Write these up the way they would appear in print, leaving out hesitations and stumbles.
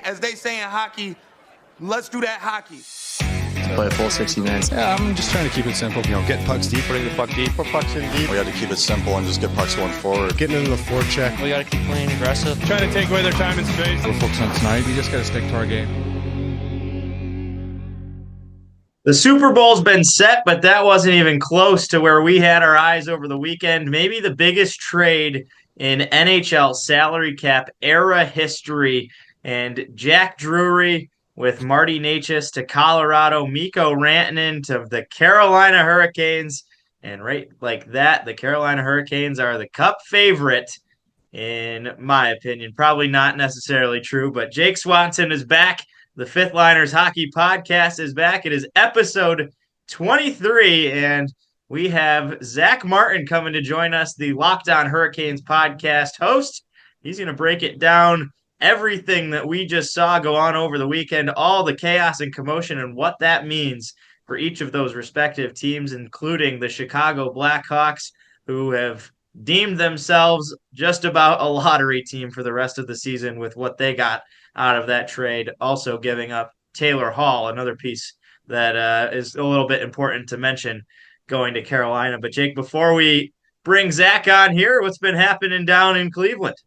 As they say in hockey, let's do that hockey. Play a full 60 minutes. Yeah, I'm just trying to keep it simple. Get pucks deep, putting the puck deep. Put pucks in deep. We got to keep it simple and just get pucks going forward. Getting into the forecheck. We got to keep playing aggressive. Trying to take away their time and space. We're focused on tonight. We just got to stick to our game. The Super Bowl's been set, but that wasn't even close to where we had our eyes over the weekend. Maybe the biggest trade in NHL salary cap era history. And Jack Drury with Marty Necas to Colorado, Mikko Rantanen to the Carolina Hurricanes. And right like that, the Carolina Hurricanes are the Cup favorite, in my opinion. Probably not necessarily true, but Jake Swanson is back. The Fifth Liners Hockey Podcast is back. It is episode 23, and we have Zach Martin coming to join us, the Locked On Hurricanes podcast host. He's going to break it down, everything that we just saw go on over the weekend, all the chaos and commotion and what that means for each of those respective teams, including the Chicago Blackhawks, who have deemed themselves just about a lottery team for the rest of the season with what they got out of that trade, also giving up Taylor Hall, another piece that is a little bit important to mention going to Carolina. But Jake, before we bring Zach on here, what's been happening down in Cleveland?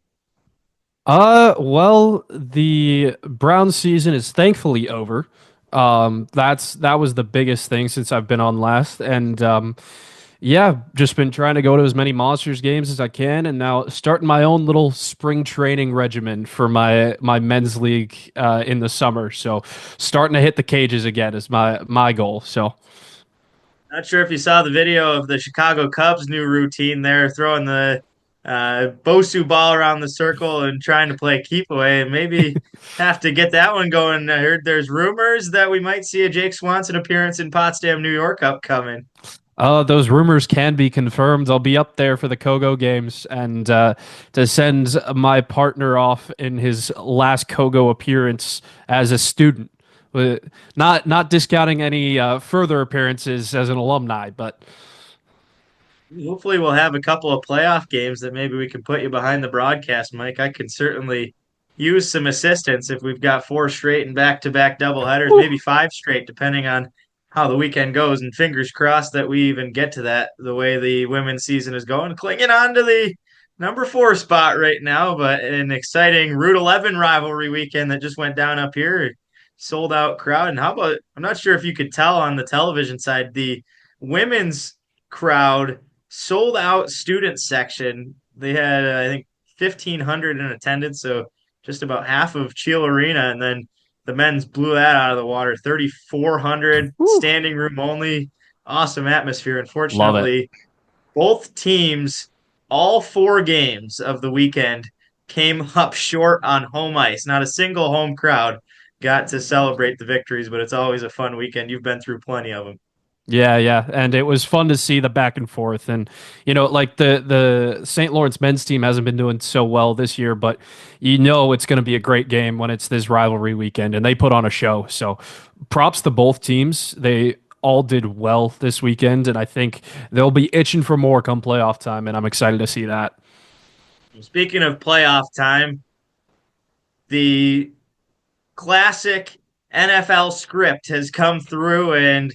Well, the Browns season is thankfully over. That was the biggest thing since I've been on last, and yeah, just been trying to go to as many Monsters games as I can, and now starting my own little spring training regimen for my men's league in the summer. So starting to hit the cages again is my goal. So not sure if you saw the video of the Chicago Cubs' new routine there, throwing the Bosu ball around the circle and trying to play keep away. Maybe have to get that one going. I heard there's rumors that we might see a Jake Swanson appearance in Potsdam, New York upcoming. Those rumors can be confirmed. I'll be up there for the Kogo games, and to send my partner off in his last Kogo appearance as a student. Not discounting any further appearances as an alumni, but hopefully we'll have a couple of playoff games that maybe we can put you behind the broadcast, Mike. I could certainly use some assistance if we've got 4 straight and back-to-back doubleheaders, maybe 5 straight, depending on how the weekend goes, and fingers crossed that we even get to that the way the women's season is going. Clinging on to the number 4 spot right now, but an exciting Route 11 rivalry weekend that just went down up here. Sold out crowd. And how about, I'm not sure if you could tell on the television side, the women's crowd sold out student section. They had, I think, 1,500 in attendance, so just about half of Cheel Arena, and then the men's blew that out of the water. 3,400 standing room only. Awesome atmosphere. Unfortunately, both teams, all 4 games of the weekend, came up short on home ice. Not a single home crowd got to celebrate the victories, but it's always a fun weekend. You've been through plenty of them. Yeah, and it was fun to see the back and forth, and like the St. Lawrence men's team hasn't been doing so well this year, but it's going to be a great game when it's this rivalry weekend, and they put on a show. So props to both teams. They all did well this weekend, and I think they'll be itching for more come playoff time, and I'm excited to see that. Speaking of playoff time, the classic NFL script has come through, and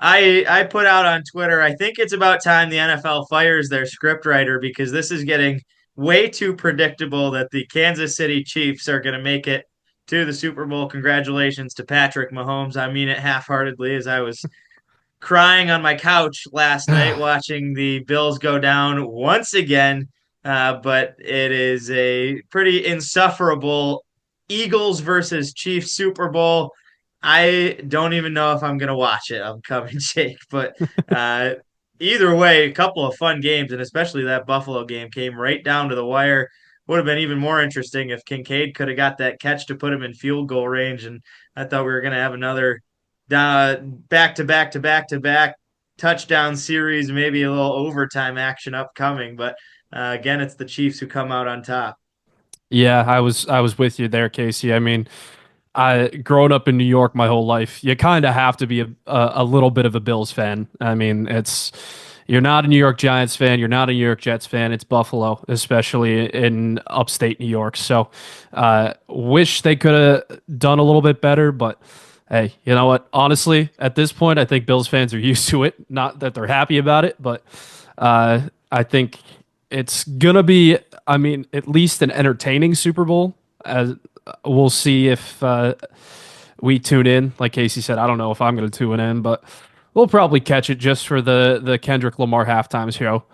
I put out on Twitter, I think it's about time the NFL fires their scriptwriter, because this is getting way too predictable that the Kansas City Chiefs are going to make it to the Super Bowl. Congratulations to Patrick Mahomes. I mean it half-heartedly, as I was crying on my couch last night watching the Bills go down once again. But it is a pretty insufferable Eagles versus Chiefs Super Bowl. I don't even know if I'm going to watch it. I'm coming, Jake. But either way, a couple of fun games, and especially that Buffalo game came right down to the wire. Would have been even more interesting if Kincaid could have got that catch to put him in field goal range. And I thought we were going to have another back-to-back touchdown series, maybe a little overtime action upcoming. But again, it's the Chiefs who come out on top. Yeah, I was with you there, Casey. I mean, growing up in New York my whole life, you kind of have to be a little bit of a Bills fan. I mean, you're not a New York Giants fan, you're not a New York Jets fan. It's Buffalo, especially in upstate New York. So, wish they could have done a little bit better, but hey, you know what? Honestly, at this point, I think Bills fans are used to it. Not that they're happy about it, but I think it's gonna be, I mean, at least an entertaining Super Bowl. As we'll see if we tune in. Like Casey said, I don't know if I'm going to tune in, but we'll probably catch it just for the Kendrick Lamar halftime show.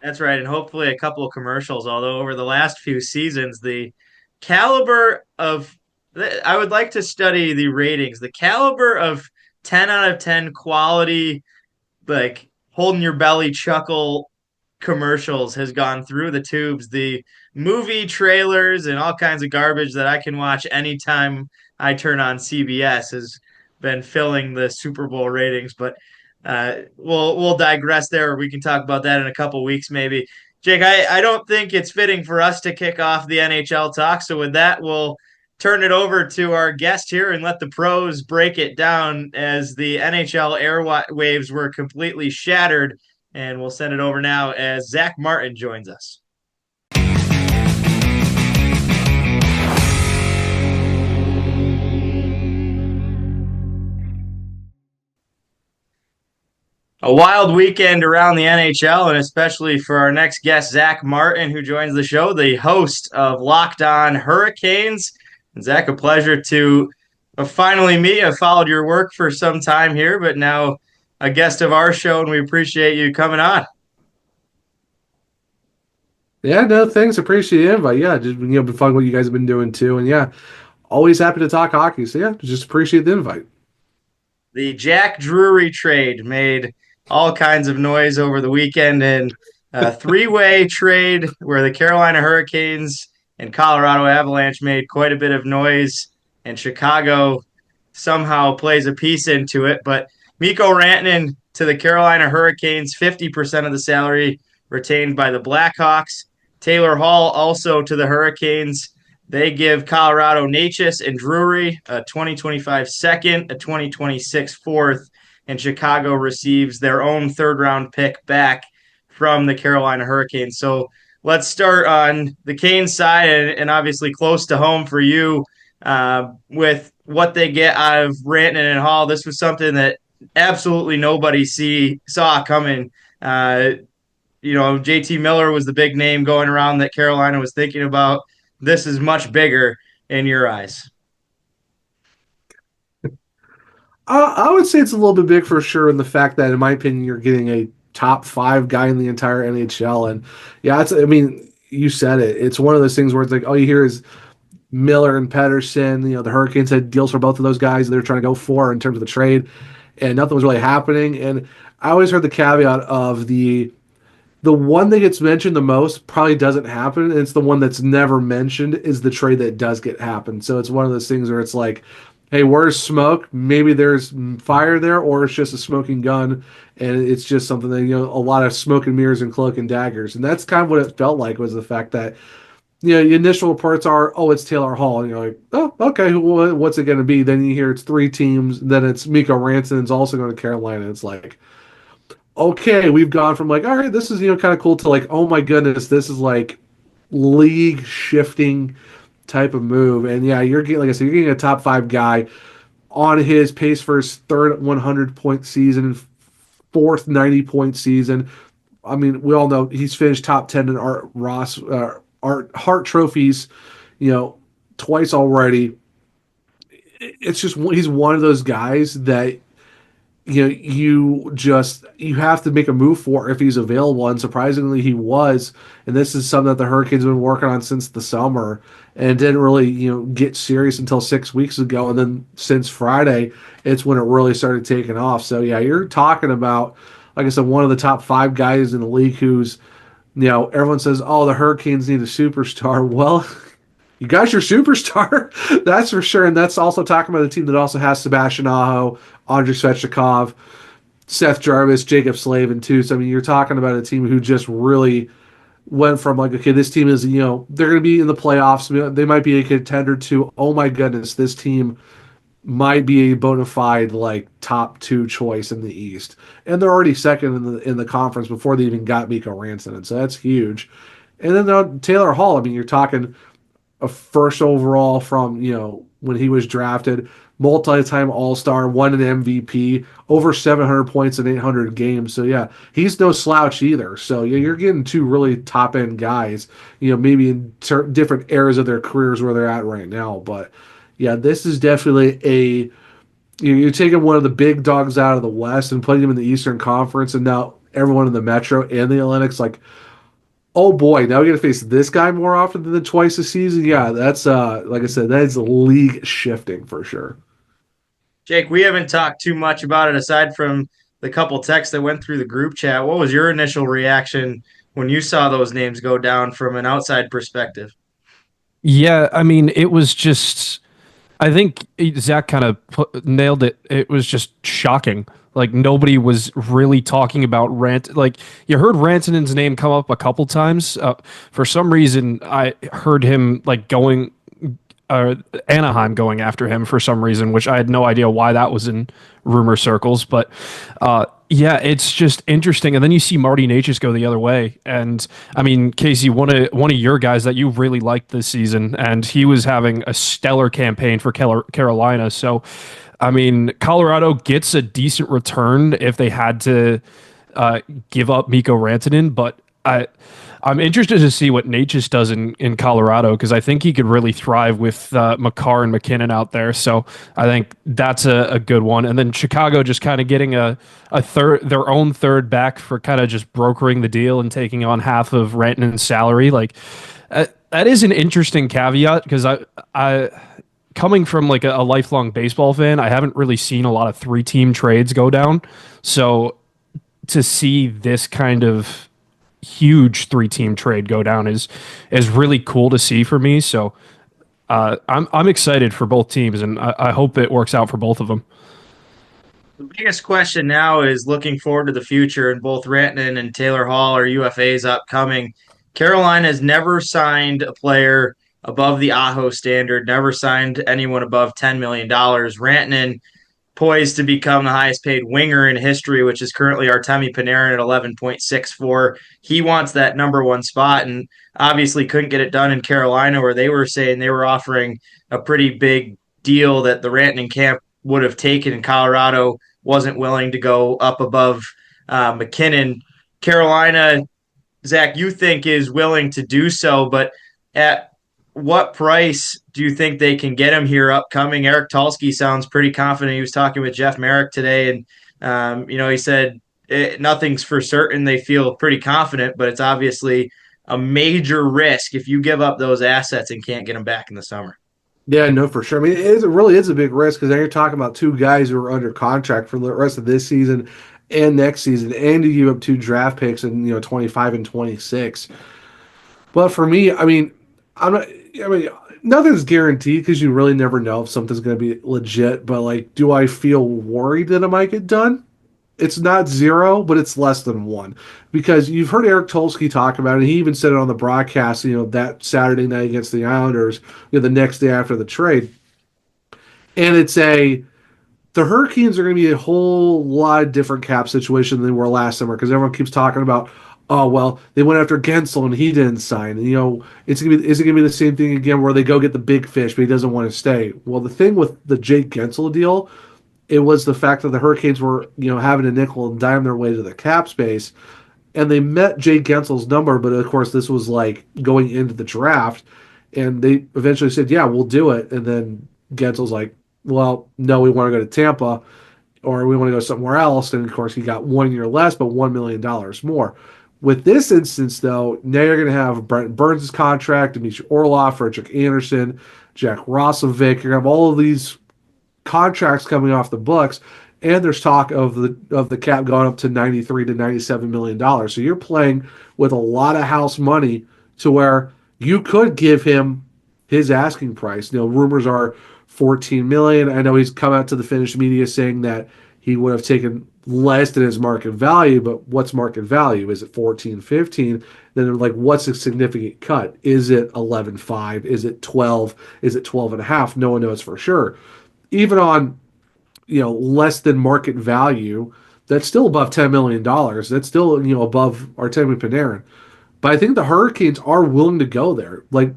That's right, and hopefully a couple of commercials. Although over the last few seasons, the caliber of I would like to study the ratings. The caliber of 10 out of 10 quality, like holding your belly chuckle commercials has gone through the tubes. The movie trailers and all kinds of garbage that I can watch anytime I turn on CBS has been filling the Super Bowl ratings. But we'll digress there. We can talk about that in a couple weeks maybe. Jake, I don't think it's fitting for us to kick off the NHL talk. So with that, we'll turn it over to our guest here and let the pros break it down as the NHL airwaves were completely shattered. And we'll send it over now as Zach Martin joins us. A wild weekend around the NHL, and especially for our next guest, Zach Martin, who joins the show, the host of Locked On Hurricanes. And Zach, a pleasure to finally meet. I've followed your work for some time here, but now a guest of our show, and we appreciate you coming on. Yeah, no, thanks. Appreciate the invite. Yeah, just been fun what you guys have been doing too, and yeah, always happy to talk hockey. So yeah, just appreciate the invite. The Jack Drury trade made all kinds of noise over the weekend, and a three-way trade where the Carolina Hurricanes and Colorado Avalanche made quite a bit of noise, and Chicago somehow plays a piece into it. But Mikko Rantanen to the Carolina Hurricanes, 50% of the salary retained by the Blackhawks. Taylor Hall also to the Hurricanes. They give Colorado Necas and Drury a 2025 second, a 2026 fourth, and Chicago receives their own third-round pick back from the Carolina Hurricanes. So let's start on the Canes side, and obviously close to home for you with what they get out of Rantanen and Hall. This was something that absolutely nobody saw coming. JT Miller was the big name going around that Carolina was thinking about. This is much bigger in your eyes. I would say it's a little bit big for sure in the fact that, in my opinion, you're getting a top 5 guy in the entire NHL. And yeah, you said it. It's one of those things where it's like all you hear is Miller and Pettersson. The Hurricanes had deals for both of those guys they're trying to go for in terms of the trade, and nothing was really happening. And I always heard the caveat of the one that gets mentioned the most probably doesn't happen, and it's the one that's never mentioned is the trade that does get happen. So it's one of those things where it's like, hey, where's smoke? Maybe there's fire there, or it's just a smoking gun, and it's just something that, a lot of smoke and mirrors and cloak and daggers. And that's kind of what it felt like, was the fact that, the initial reports are, oh, it's Taylor Hall. And you're like, oh, okay, well, what's it going to be? Then you hear it's 3 teams. Then it's Mikko Rantanen's also going to Carolina. It's like, okay, we've gone from like, all right, this is, kind of cool to like, oh my goodness, this is like league shifting type of move. And yeah, you're getting, like I said, you're getting a top 5 guy on his pace for his 3rd 100-point season, 4th 90-point season. I mean, we all know he's finished top 10 in Art Hart trophies, twice already. It's just, he's one of those guys that, you have to make a move for if he's available, and surprisingly he was. And this is something that the Hurricanes have been working on since the summer, and didn't really get serious until 6 weeks ago. And then since Friday, it's when it really started taking off. So yeah, you're talking about, like I said, one of the top 5 guys in the league who's, everyone says, oh, the Hurricanes need a superstar. Well, you got your superstar, that's for sure. And that's also talking about a team that also has Sebastian Aho, Andrei Svechnikov, Seth Jarvis, Jacob Slavin too. So I mean, you're talking about a team who just really went from like, okay, this team is, they're going to be in the playoffs. They might be a contender to, oh my goodness, this team might be a bona fide like top 2 choice in the East, and they're already second in the conference before they even got Mikko Rantanen, so that's huge. And then Taylor Hall. I mean, you're talking a first overall from when he was drafted, multi-time All-Star, won an MVP, over 700 points in 800 games. So yeah, he's no slouch either. So yeah, you're getting 2 really top-end guys. Maybe in different eras of their careers where they're at right now, but. Yeah, this is definitely you're taking one of the big dogs out of the West and putting him in the Eastern Conference, and now everyone in the Metro and the Atlantic's like, oh boy, now we got to face this guy more often than twice a season. Yeah, that's like I said, that is league shifting for sure. Jake, we haven't talked too much about it aside from the couple texts that went through the group chat. What was your initial reaction when you saw those names go down from an outside perspective? Yeah, I mean, it was just. I think Zach kind of nailed it. It was just shocking. Like nobody was really talking about Like you heard Rantanen's name come up a couple times. For some reason, I heard him like going Anaheim going after him for some reason, which I had no idea why that was in rumor circles. But yeah, it's just interesting. And then you see Marty Necas go the other way. And I mean, Casey, one of your guys that you really liked this season, and he was having a stellar campaign for Carolina. So, I mean, Colorado gets a decent return if they had to give up Mikko Rantanen, but I'm interested to see what Necas does in Colorado because I think he could really thrive with Makar and McKinnon out there. So I think that's a good one. And then Chicago just kind of getting a their own third back for kind of just brokering the deal and taking on half of Rantanen's salary. Like that is an interesting caveat because I coming from like a lifelong baseball fan, I haven't really seen a lot of 3-team trades go down. So to see this kind of huge 3-team trade go down is really cool to see for me. So I'm excited for both teams, and I hope it works out for both of them. The biggest question now is looking forward to the future, and both Rantanen and Taylor Hall are UFAs upcoming. Carolina has never signed a player above the Aho standard, never signed anyone above $10 million. Rantanen poised to become the highest paid winger in history, which is currently Artemi Panarin at 11.64. He wants that number 1 spot and obviously couldn't get it done in Carolina where they were saying they were offering a pretty big deal that the Rantanen camp would have taken, and Colorado wasn't willing to go up above McKinnon. Carolina, Zach, you think is willing to do so, but at what price do you think they can get him here upcoming? Eric Tulsky sounds pretty confident. He was talking with Jeff Merrick today, and he said nothing's for certain. They feel pretty confident, but it's obviously a major risk if you give up those assets and can't get them back in the summer. Yeah, no, for sure. I mean, it really is a big risk because now you're talking about 2 guys who are under contract for the rest of this season and next season, and you give up 2 draft picks in 25 and 26. But for me, I mean, nothing's guaranteed because you really never know if something's going to be legit. But like, do I feel worried that it might get done? It's not 0, but it's less than 1 because you've heard Eric Tulsky talk about it. He even said it on the broadcast, that Saturday night against the Islanders, the next day after the trade. And it's the Hurricanes are going to be a whole lot of different cap situation than they were last summer because everyone keeps talking about, oh, well, they went after Gensel and he didn't sign. And, is it going to be the same thing again where they go get the big fish, but he doesn't want to stay? Well, the thing with the Jake Gensel deal, it was the fact that the Hurricanes were, having to nickel and dime their way to the cap space. And they met Jake Gensel's number, but of course this was like going into the draft. And they eventually said, yeah, we'll do it. And then Gensel's like, well, no, we want to go to Tampa or we want to go somewhere else. And of course he got 1 year less, but $1 million more. With this instance, though, now you're going to have Brent Burns' contract, Dmitry Orlov, Frederick Anderson, Jack Roslovic. You're going to have all of these contracts coming off the books, and there's talk of the cap going up to $93 to $97 million. So you're playing with a lot of house money to where you could give him his asking price. Rumors are $14 million. I know he's come out to the Finnish media saying that he would have taken less than his market value, but what's market value? Is it 14, 15? Then like, what's a significant cut? Is it 11.5? Is it 12? Is it 12 and a half? No one knows for sure. even on less than market value, that's still above $10 million. That's still above Artemi Panarin. But I think the Hurricanes are willing to go there. Like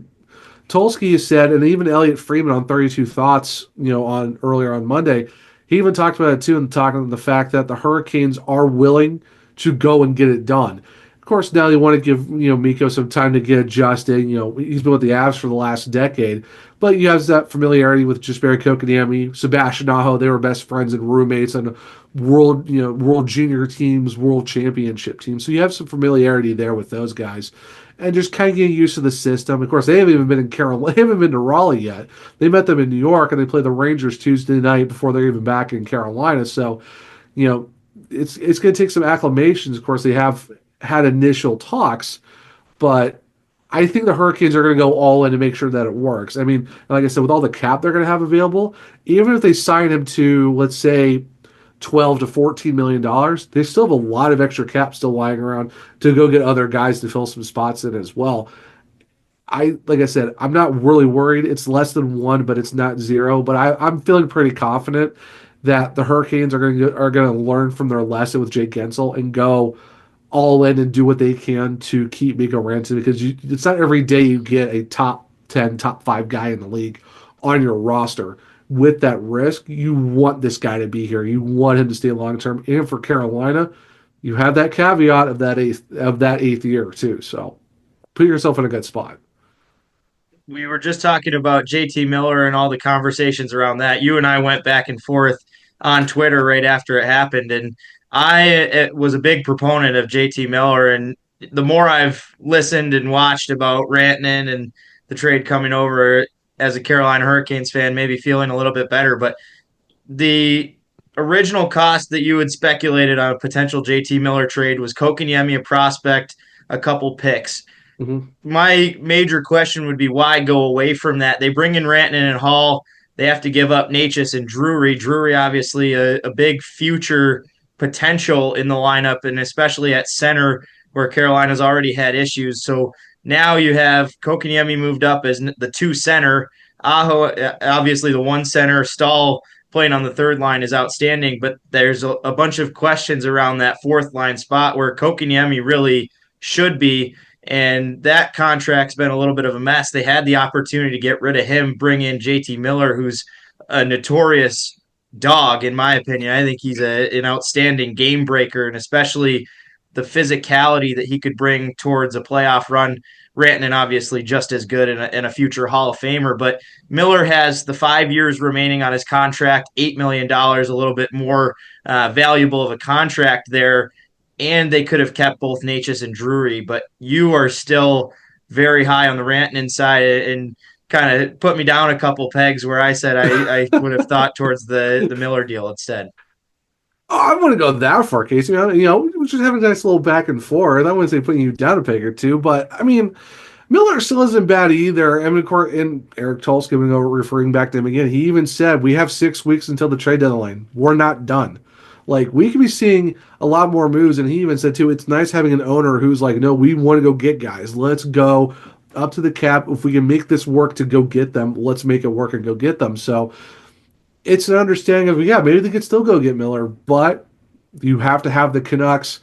Tulsky has said, and even Elliot Freeman on 32 Thoughts, on earlier on Monday, he even talked about it too, and talking about the fact that the Hurricanes are willing to go and get it done. Of course, now they want to give Mikko some time to get adjusted. He's been with the Avs for the last decade, but he has that familiarity with Jesperi Kotkaniemi, Sebastian Aho. They were best friends and roommates on world junior teams, world championship teams. So you have some familiarity there with those guys, and just kind of getting used to the system. Of course, they haven't even been in Carolina. They haven't been to Raleigh yet. They met them in New York, and they play the Rangers Tuesday night before they're even back in Carolina. So, it's going to take some acclimations. Of course, they have had initial talks, but I think the Hurricanes are going to go all in to make sure that it works. I mean, like I said, with all the cap they're going to have available, even if they sign him to, let's say, $12 to $14 million, they still have a lot of extra cap still lying around to go get other guys to fill some spots in as well. Like I said, I'm not really worried. It's less than 1, but it's not 0. But I'm feeling pretty confident that the Hurricanes are going to learn from their lesson with Jake Gensel and go all in and do what they can to keep Mikko Rantanen, because it's not every day you get a top 10, top 5 guy in the league on your roster. With that risk, you want this guy to be here. You want him to stay long term. And for Carolina, you have that caveat of that eighth year too. So put yourself in a good spot. We were just talking about JT Miller and all the conversations around that. You and I went back and forth on Twitter right after it happened, and I was a big proponent of JT Miller. And the more I've listened and watched about Rantanen and the trade coming over, as a Carolina Hurricanes fan, maybe feeling a little bit better. But the original cost that you had speculated on a potential JT Miller trade was Kotkaniemi, a prospect, a couple picks. Mm-hmm. My major question would be, why go away from that? They bring in Rantanen and Hall. They have to give up Necas and Drury. Drury, obviously, a big future potential in the lineup, and especially at center where Carolina's already had issues. So now you have Kotkaniemi moved up as the 2 center. Aho, obviously the 1 center. Stahl playing on the 3rd line is outstanding, but there's a bunch of questions around that 4th line spot where Kotkaniemi really should be. And that contract's been a little bit of a mess. They had the opportunity to get rid of him, bring in JT Miller, who's a notorious dog, in my opinion. I think he's an outstanding game breaker, and especially the physicality that he could bring towards a playoff run. Rantanen, obviously, just as good and a future Hall of Famer. But Miller has the 5 years remaining on his contract, $8 million, a little bit more valuable of a contract there. And they could have kept both Necas and Drury, but you are still very high on the Rantanen side and kind of put me down a couple pegs where I said I would have thought towards the Miller deal instead. Oh, I wouldn't go that far, Casey. We just have a nice little back and forth. I wouldn't say putting you down a peg or two, but I mean, Miller still isn't bad either. I mean, and Eric Tulsky, referring back to him again, he even said, we have 6 weeks until the trade deadline. We're not done. Like, we could be seeing a lot more moves, and he even said, too, it's nice having an owner who's like, no, we want to go get guys. Let's go up to the cap. If we can make this work to go get them, let's make it work and go get them. So it's an understanding of, yeah, maybe they could still go get Miller, but you have to have the Canucks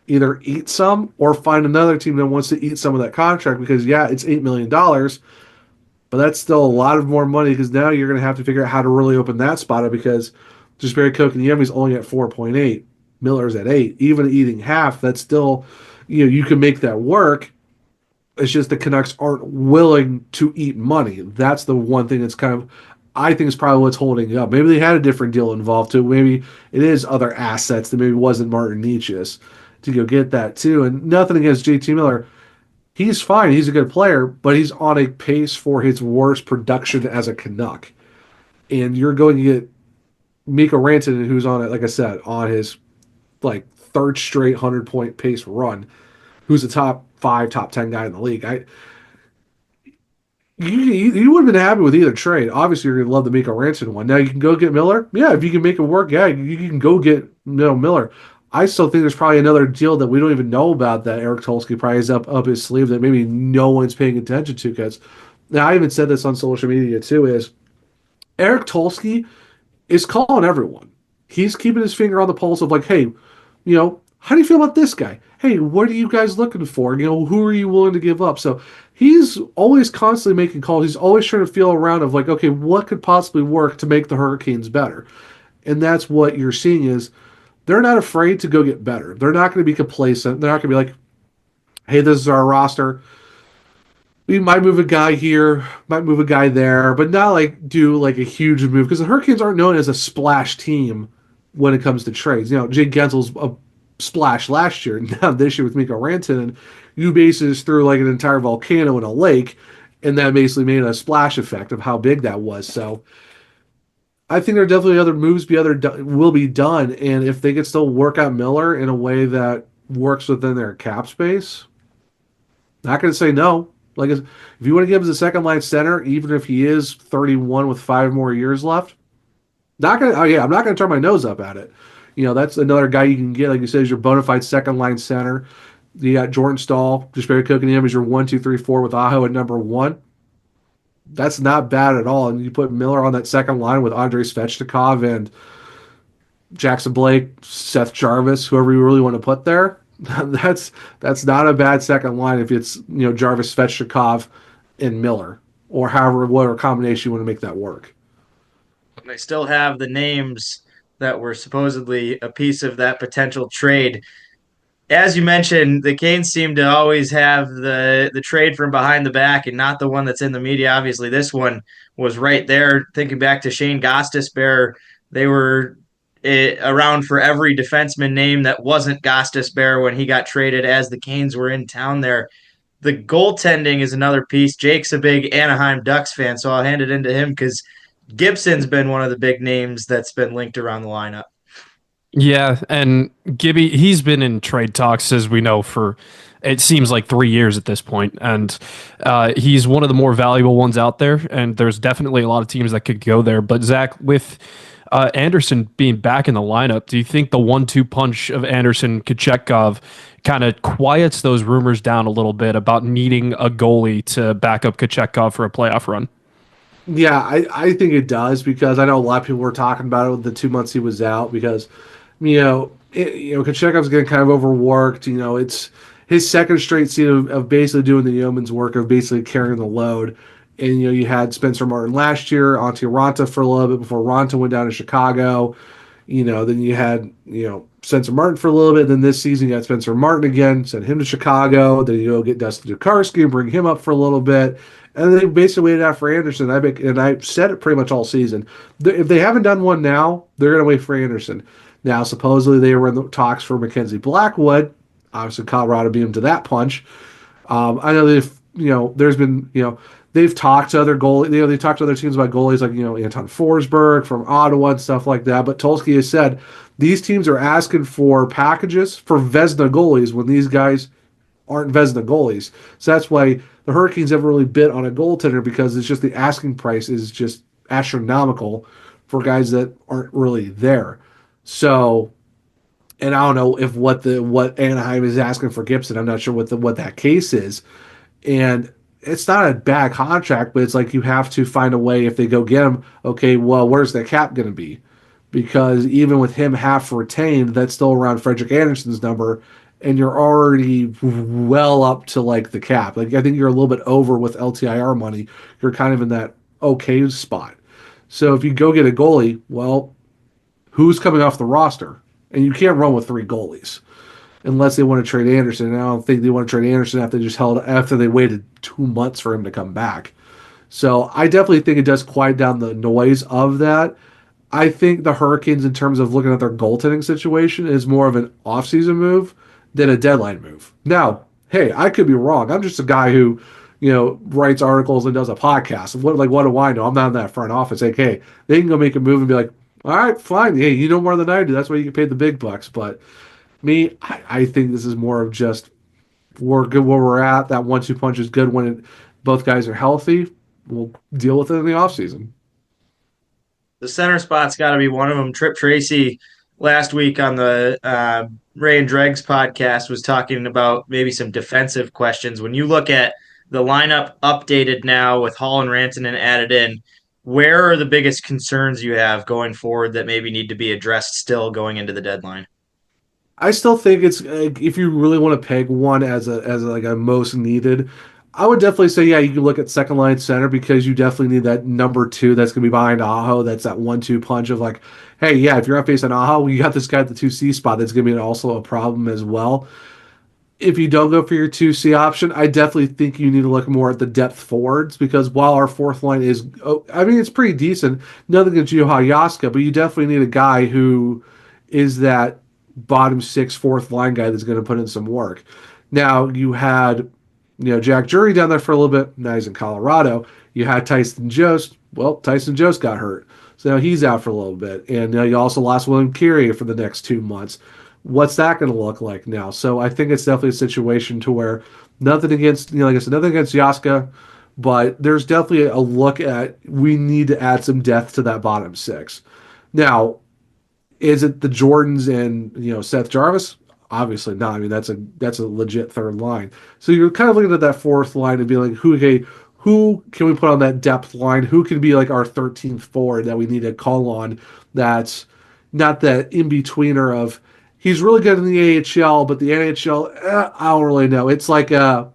either eat some or find another team that wants to eat some of that contract, because, yeah, it's $8 million, but that's still a lot of more money, because now you're going to have to figure out how to really open that spot up, because Jesperi Kotkaniemi is only at 4.8. Miller's at 8. Even eating half, that's still, you can make that work. It's just the Canucks aren't willing to eat money. That's the one thing that's kind of, I think, is probably what's holding it up. Maybe they had a different deal involved too. Maybe it is other assets that maybe wasn't Martin Necas to go get that too. And nothing against JT Miller. He's fine. He's a good player, but he's on a pace for his worst production as a Canuck. And you're going to get Mikko Rantanen, who's on it, like I said, on his 3rd straight 100-point pace run, who's a top 5, top 10 guy in the league. You would have been happy with either trade. Obviously, you're going to love the Mikko Rantanen one. Now, you can go get Miller. Yeah, if you can make it work, yeah, you can go get Miller. I still think there's probably another deal that we don't even know about that Eric Tulsky probably has up his sleeve that maybe no one's paying attention to. Because now, I even said this on social media too, is Eric Tulsky is calling everyone. He's keeping his finger on the pulse of like, hey, how do you feel about this guy? Hey, what are you guys looking for? Who are you willing to give up? So he's always constantly making calls. He's always trying to feel around of like, okay, what could possibly work to make the Hurricanes better? And that's what you're seeing is they're not afraid to go get better. They're not going to be complacent. They're not going to be like, hey, this is our roster. We might move a guy here, might move a guy there, but not like do like a huge move because the Hurricanes aren't known as a splash team when it comes to trades. Jake Gensel's a splash last year. Now this year with Mikko Rantanen, you basically threw like an entire volcano in a lake, and that basically made a splash effect of how big that was. So I think there are definitely other moves will be done, and if they could still work out Miller in a way that works within their cap space, not going to say no. Like if you want to give him a second line center, even if he is 31 with 5 more years left, I'm not going to turn my nose up at it. That's another guy you can get, like you said, as your bona fide second line center. You got Jordan Stahl, just barely cooking him as your 1, 2, 3, 4 with Aho at number 1. That's not bad at all. And you put Miller on that second line with Andrei Svechnikov and Jackson Blake, Seth Jarvis, whoever you really want to put there. That's not a bad second line if it's Jarvis, Svechnikov, and Miller, or whatever combination you want to make that work. I still have the names that were supposedly a piece of that potential trade. As you mentioned, the Canes seem to always have the trade from behind the back and not the one that's in the media. Obviously, this one was right there. Thinking back to Shane Gostisbehere, they were around for every defenseman name that wasn't Gostisbehere when he got traded as the Canes were in town there. The goaltending is another piece. Jake's a big Anaheim Ducks fan, so I'll hand it into him because Gibson's been one of the big names that's been linked around the lineup. Yeah, and Gibby, he's been in trade talks, as we know, for it seems like 3 years at this point, and he's one of the more valuable ones out there, and there's definitely a lot of teams that could go there. But Zach, with Anderson being back in the lineup, do you think the 1-2 punch of Anderson Kochetkov kind of quiets those rumors down a little bit about needing a goalie to back up Kochetkov for a playoff run? Yeah, I think it does because I know a lot of people were talking about it with the 2 months he was out because, Kochetkov's getting kind of overworked. It's his second straight season of basically doing the yeoman's work of basically carrying the load. And, you had Spencer Martin last year, Antti Ranta for a little bit before Ranta went down to Chicago. Then you had, Spencer Martin for a little bit. Then this season you got Spencer Martin again, sent him to Chicago. Then you go get Dustin Tokarski and bring him up for a little bit. And they basically waited out for Anderson. And I said it pretty much all season. If they haven't done one now, they're going to wait for Anderson. Now, supposedly they were in the talks for Mackenzie Blackwood. Obviously, Colorado beat him to that punch. I know there's been, they've talked to other goalies. They talked to other teams about goalies like, Anton Forsberg from Ottawa and stuff like that. But Tulsky has said these teams are asking for packages for Vezina goalies when these guys aren't Vezina goalies. So that's why the Hurricanes haven't really bid on a goaltender because it's just the asking price is just astronomical for guys that aren't really there. So, and I don't know if what Anaheim is asking for Gibson. I'm not sure what that case is. And it's not a bad contract, but it's like you have to find a way if they go get him, okay, well, where's the cap going to be? Because even with him half retained, that's still around Frederik Andersen's number, and you're already well up to like the cap. Like I think you're a little bit over with LTIR money. You're kind of in that okay spot. So if you go get a goalie, well, who's coming off the roster? And you can't run with 3 goalies unless they want to trade Anderson. And I don't think they want to trade Anderson after they waited 2 months for him to come back. So I definitely think it does quiet down the noise of that. I think the Hurricanes, in terms of looking at their goaltending situation, is more of an offseason move than a deadline move. Now, hey, I could be wrong. I'm just a guy who, writes articles and does a podcast. What do I know? I'm not in that front office. Like, hey, they can go make a move and be like, all right, fine. Hey, you know more than I do. That's why you get paid the big bucks. But me, I think this is more of just we're good where we're at. That 1-2 punch is good when both guys are healthy. We'll deal with it in the offseason. The center spot's got to be one of them. Trip Tracy last week on the Ray and Dregs podcast was talking about maybe some defensive questions. When you look at the lineup updated now with Hall and Rantanen added in, where are the biggest concerns you have going forward that maybe need to be addressed still going into the deadline? I still think it's if you really want to peg one as like a most needed, I would definitely say yeah, you can look at second line center because you definitely need that number two that's going to be behind Aho. That's that 1-2 punch of like, hey, yeah, if you're not facing Aho, well, you got this guy at the 2C spot that's going to be also a problem as well. If you don't go for your 2C option, I definitely think you need to look more at the depth forwards because while our fourth line is, I mean, it's pretty decent. Nothing against Juha Yaska, but you definitely need a guy who is that bottom six, fourth line guy that's going to put in some work. Now, you had, Jack Drury down there for a little bit. Now he's in Colorado. You had Tyson Jost. Well, Tyson Jost got hurt. So now he's out for a little bit. And you also lost William Carey for the next 2 months. What's that going to look like now? So I think it's definitely a situation to where nothing against, like I said, nothing against Yaska, but there's definitely a look at we need to add some depth to that bottom six. Now, is it the Jordans and Seth Jarvis? Obviously not. I mean that's a legit third line. So you're kind of looking at that fourth line and being like, who can we put on that depth line? Who can be like our 13th forward that we need to call on? That's not that in betweener of he's really good in the AHL, but the NHL, I don't really know. It's like Jake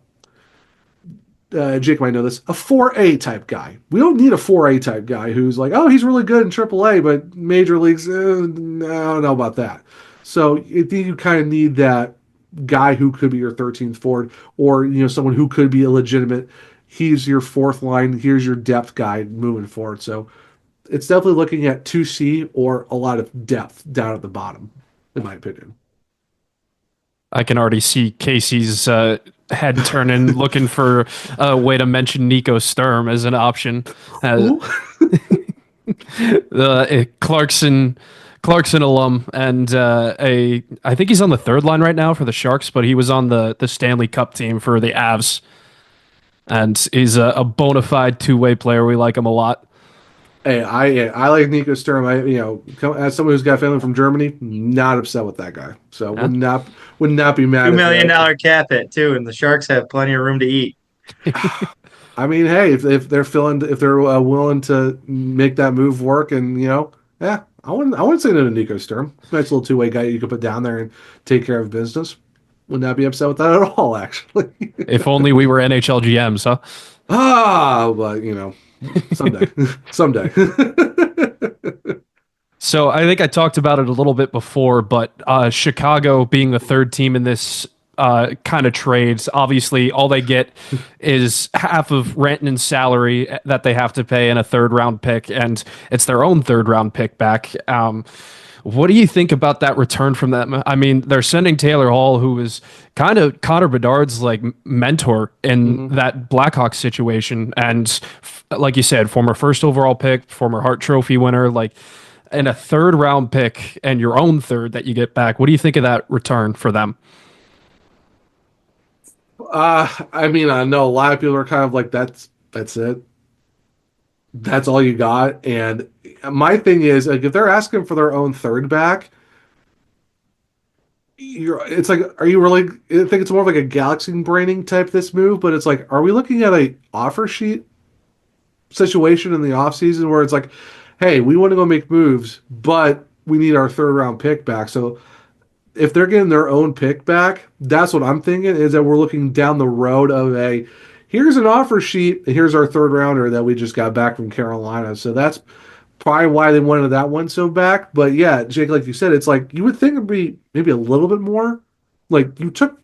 might know this, a 4A type guy. We don't need a 4A type guy who's like, oh, he's really good in AAA, but major leagues, I don't know about that. So I think you kind of need that guy who could be your 13th forward or, someone who could be a legitimate, he's your fourth line, here's your depth guy moving forward. So it's definitely looking at 2C or a lot of depth down at the bottom, in my opinion. I can already see Casey's head turning, looking for a way to mention Nico Sturm as an option. Clarkson alum, and I think he's on the third line right now for the Sharks, but he was on the Stanley Cup team for the Avs, and he's a bona fide two-way player. We like him a lot. Hey, I like Nico Sturm. As someone who's got family from Germany, not upset with that guy. So would not be mad. $2 million cap hit too, and the Sharks have plenty of room to eat. I mean, hey, if they're willing to make that move work, and I wouldn't say no to Nico Sturm. Nice little two-way guy you could put down there and take care of business. Would not be upset with that at all, actually. If only we were NHL GMs, huh? But someday. So I think I talked about it a little bit before, but Chicago being the third team in this kind of trades, obviously all they get is half of Rantanen's salary that they have to pay and a third round pick, and it's their own third round pick back. What do you think about that return from that? I mean, they're sending Taylor Hall, who was kind of Connor Bedard's like mentor in that Blackhawks situation, and like you said, former first overall pick, former Hart Trophy winner, and a third round pick and your own third that you get back. What do you think of that return for them? I mean, I know a lot of people are kind of like, that's it. That's all you got. And my thing is, like, if they're asking for their own third back, it's like, are you really? I think it's more of like a galaxy braining type this move, but it's like, are we looking at a offer sheet situation in the offseason where it's like, hey, we want to go make moves, but we need our third round pick back. So if they're getting their own pick back, that's what I'm thinking is that we're looking down the road of here's an offer sheet, and here's our third rounder that we just got back from Carolina. So that's probably why they wanted that one so back. But yeah, Jake, like you said, it's like you would think it'd be maybe a little bit more. Like you took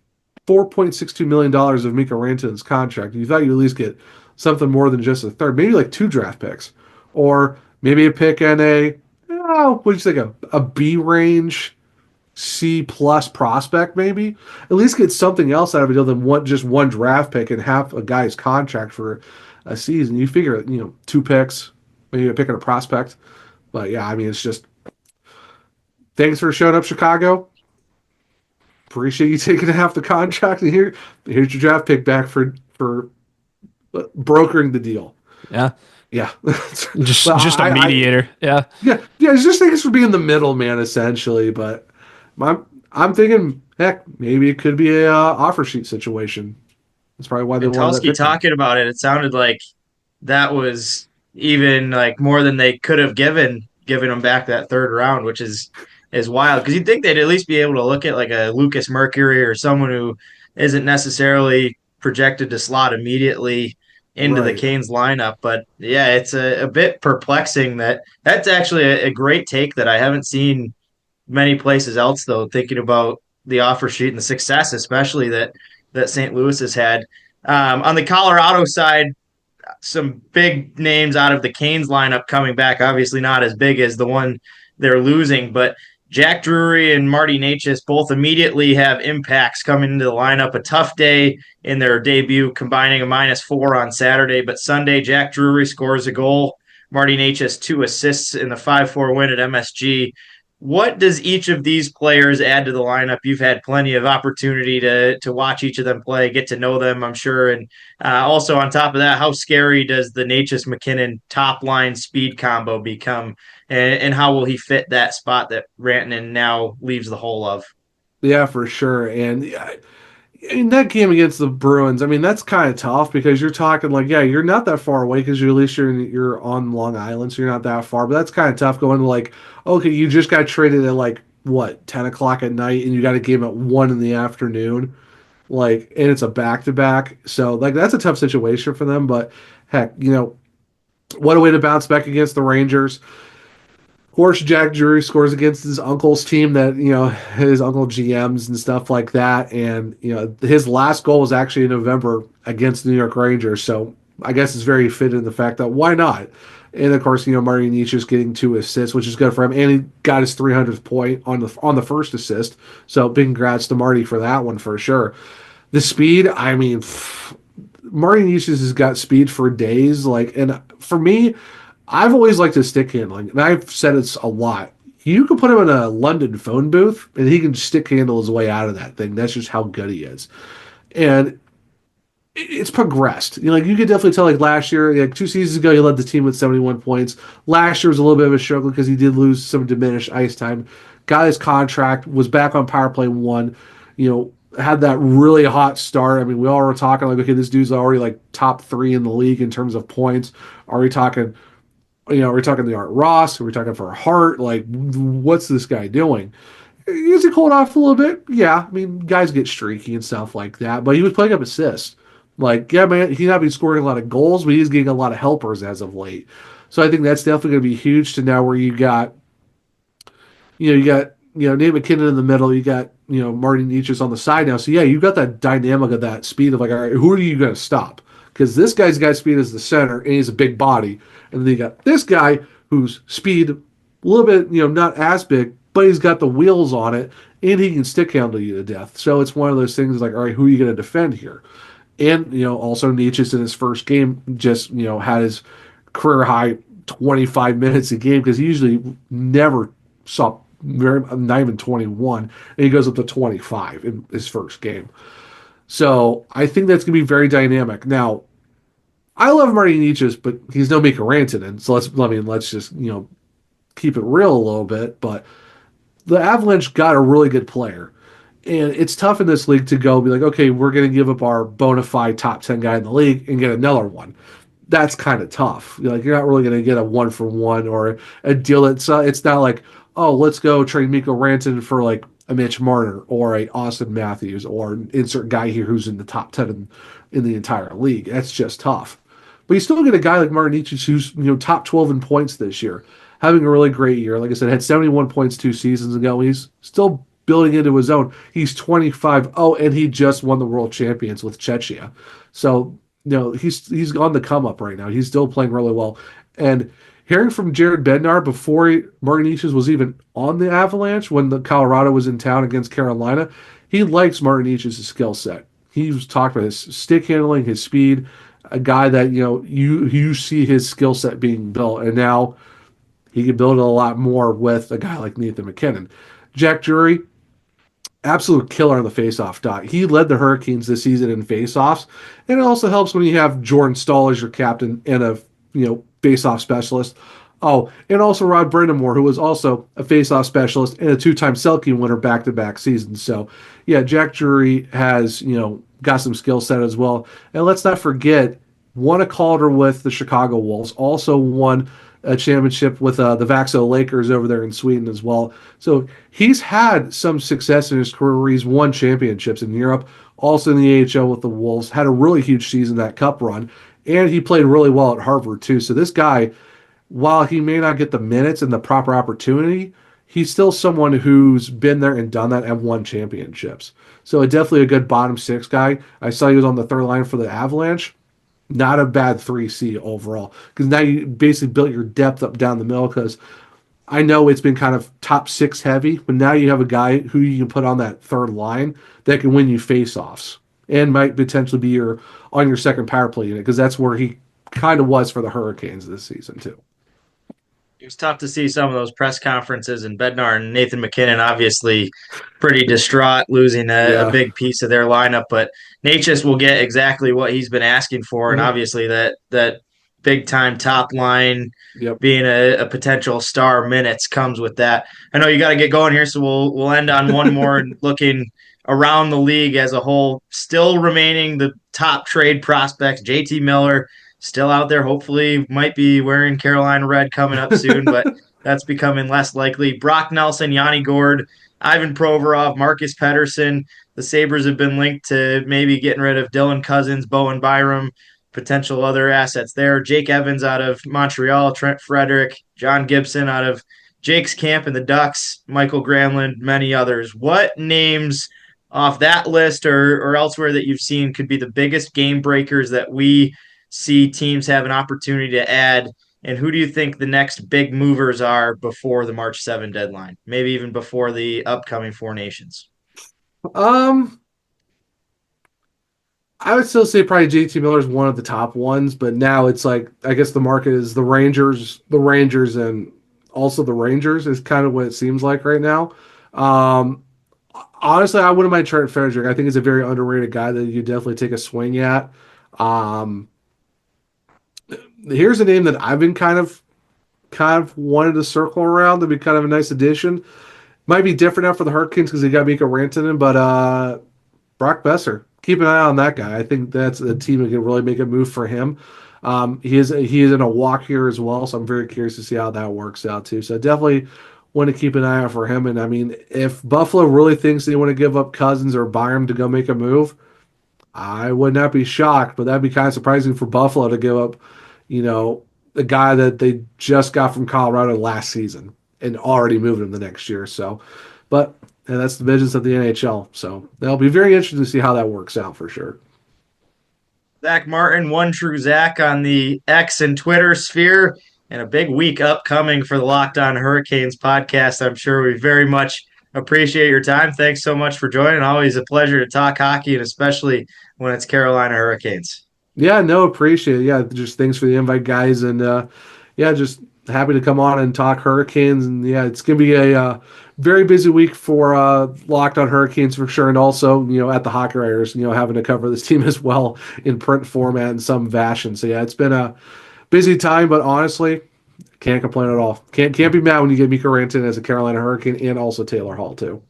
$4.62 million of Mikko Rantanen's contract. You thought you'd at least get something more than just a third, maybe like 2 draft picks, or maybe a pick and what do you think, a B range C plus prospect, maybe at least get something else out of it other than just one draft pick and half a guy's contract for a season. You figure, 2 picks, maybe a pick and a prospect. But yeah, I mean, it's just thanks for showing up, Chicago. Appreciate you taking half the contract, and here's your draft pick back for brokering the deal. Yeah. Yeah. just a mediator. Yeah. It's just thanks for being the middleman, essentially. But I'm thinking, heck, maybe it could be a offer sheet situation. That's probably why they wanted that. Talking about it, it sounded like that was even like more than they could have giving them back that third round, which is wild because you'd think they'd at least be able to look at like a Lucas Mercury or someone who isn't necessarily projected to slot immediately into the Right. Canes lineup. But yeah, it's a bit perplexing that's actually a great take that I haven't seen many places else though, thinking about the offer sheet and the success, especially that St. Louis has had. On the Colorado side, some big names out of the Canes lineup coming back. Obviously, not as big as the one they're losing, but Jack Drury and Marty Necas both immediately have impacts coming into the lineup. A tough day in their debut, combining a -4 on Saturday, but Sunday, Jack Drury scores a goal. Marty Necas 2 assists in the 5-4 win at MSG. What does each of these players add to the lineup? You've had plenty of opportunity to watch each of them play, get to know them, I'm sure. And also on top of that, how scary does the Necas McKinnon top line speed combo become? And how will he fit that spot that Rantanen now leaves the hole of? Yeah, for sure. And in that game against the Bruins, I mean, that's kind of tough because you're talking like, yeah, you're not that far away because you're on Long Island, so you're not that far. But that's kind of tough going to like, okay, you just got traded at like what 10 o'clock at night, and you got a game at 1 in the afternoon, like, and it's a back to back. So like that's a tough situation for them. But heck, what a way to bounce back against the Rangers. Of course, Jack Drury scores against his uncle's team that, his uncle GMs and stuff like that. And, his last goal was actually in November against the New York Rangers. So I guess it's very fitting in the fact that why not? And of course, Marty Necas getting 2 assists, which is good for him. And he got his 300th point on the first assist. So big congrats to Marty for that one for sure. The speed, I mean, Marty Necas has got speed for days. Like, and for me, I've always liked his stick handling, and I've said it's a lot. You can put him in a London phone booth, and he can stick handle his way out of that thing. That's just how good he is. And it's progressed. Like you could definitely tell, like last year, like 2 seasons ago, he led the team with 71 points. Last year was a little bit of a struggle because he did lose some diminished ice time. Got his contract, was back on power play 1, had that really hot start. I mean, we all were talking like, okay, this dude's already like top 3 in the league in terms of points. Are we talking we're talking the Art Ross. We're talking for Hart. Like, what's this guy doing? Is he cooled off a little bit? Yeah. I mean, guys get streaky and stuff like that. But he was putting up assists. Like, yeah, man, he's not been scoring a lot of goals, but he's getting a lot of helpers as of late. So I think that's definitely going to be huge to now where you got Nate McKinnon in the middle. You got, Marty Necas on the side now. So, yeah, you've got that dynamic of that speed of like, all right, who are you going to stop? Because this guy's got speed as the center, and he's a big body. And then you got this guy who's speed a little bit, not as big, but he's got the wheels on it, and he can stick handle you to death. So it's one of those things like, all right, who are you going to defend here? And, also Necas in his first game just, had his career high 25 minutes a game because he usually never saw not even 21, and he goes up to 25 in his first game. So I think that's going to be very dynamic. Now, I love Marty Necas, but he's no Mikko Rantanen. So let's just keep it real a little bit. But the Avalanche got a really good player, and it's tough in this league to go be like, okay, we're going to give up our bona fide top 10 guy in the league and get another one. That's kind of tough. Like you're not really going to get a 1-for-1 or a deal that's it's not like, oh, let's go trade Mikko Rantanen for like a Mitch Marner or a Austin Matthews or insert guy here who's in the top 10 in the entire league. That's just tough. But you still get a guy like Martin Necas who's top 12 in points this year, having a really great year. Like I said, had 71 points 2 seasons ago. He's still building into his own. He's 25. Oh, and he just won the World Champions with Czechia. So he's on the come up right now. He's still playing really well. And hearing from Jared Bednar before Martin Necas was even on the Avalanche when the Colorado was in town against Carolina, he likes Martin Necas' skill set. He was talking about his stick handling, his speed, a guy that you see his skill set being built, and now he can build it a lot more with a guy like Nathan McKinnon. Jack Drury, absolute killer on the faceoff dot. He led the Hurricanes this season in faceoffs, and it also helps when you have Jordan Stahl as your captain and a faceoff specialist. Oh, and also Rod Brindamore, who was also a faceoff specialist and a 2-time Selke winner back-to-back seasons. So, yeah, Jack Drury has got some skill set as well. And let's not forget, won a Calder with the Chicago Wolves, also won a championship with the Vaxo Lakers over there in Sweden as well. So he's had some success in his career where he's won championships in Europe, also in the AHL with the Wolves, had a really huge season, that cup run, and he played really well at Harvard too. So this guy, while he may not get the minutes and the proper opportunity, he's still someone who's been there and done that and won championships. So definitely a good bottom six guy. I saw he was on the third line for the Avalanche. Not a bad 3C overall, because now you basically built your depth up down the middle, because I know it's been kind of top six heavy, but now you have a guy who you can put on that third line that can win you faceoffs and might potentially be on your second power play unit, because that's where he kind of was for the Hurricanes this season too. It was tough to see some of those press conferences, and Bednar and Nathan McKinnon obviously pretty distraught losing a big piece of their lineup. But Necas will get exactly what he's been asking for, and obviously that big time top line being a potential star minutes comes with that. I know you got to get going here, so we'll end on one more looking around the league as a whole. Still remaining the top trade prospects, JT Miller. Still out there, hopefully might be wearing Carolina red coming up soon, but that's becoming less likely. Brock Nelson, Yanni Gord, Ivan Provorov, Marcus Pettersson. The Sabres have been linked to maybe getting rid of Dylan Cousins, Bowen Byram, potential other assets there. Jake Evans out of Montreal, Trent Frederick, John Gibson out of Jake's camp and the Ducks, Michael Granlund, many others. What names off that list or elsewhere that you've seen could be the biggest game breakers that we see teams have an opportunity to add, and who do you think the next big movers are before the March 7 deadline, maybe even before the upcoming Four Nations? I would still say probably JT Miller is one of the top ones, but now it's like, I guess the market is the Rangers, and also the Rangers is kind of what it seems like right now. Honestly, I wouldn't mind Trent Frederick. I think he's a very underrated guy that you definitely take a swing at. Here's a name that I've been kind of wanted to circle around to be kind of a nice addition. Might be different now for the Hurricanes because they got Mikko Rantanen, but Brock Besser. Keep an eye on that guy. I think that's a team that can really make a move for him. He is in a walk here as well, so I'm very curious to see how that works out too. So definitely want to keep an eye out for him. And I mean, if Buffalo really thinks they want to give up Cousins or Byram to go make a move, I would not be shocked, but that'd be kind of surprising for Buffalo to give up, the guy that they just got from Colorado last season and already moved him the next year. So, and that's the business of the NHL. So that'll be very interesting to see how that works out for sure. Zach Martin, one true Zach on the X and Twitter sphere, and a big week upcoming for the Locked On Hurricanes podcast. I'm sure we very much appreciate your time. Thanks so much for joining. Always a pleasure to talk hockey, and especially when it's Carolina Hurricanes. Yeah, no, appreciate it. Yeah, just thanks for the invite, guys. And just happy to come on and talk Hurricanes. And yeah, it's going to be a very busy week for Locked On Hurricanes for sure. And also, at the Hockey Writers, having to cover this team as well in print format in some fashion. So yeah, it's been a busy time, but honestly, can't complain at all. Can't be mad when you get Mikko Rantanen as a Carolina Hurricane and also Taylor Hall too.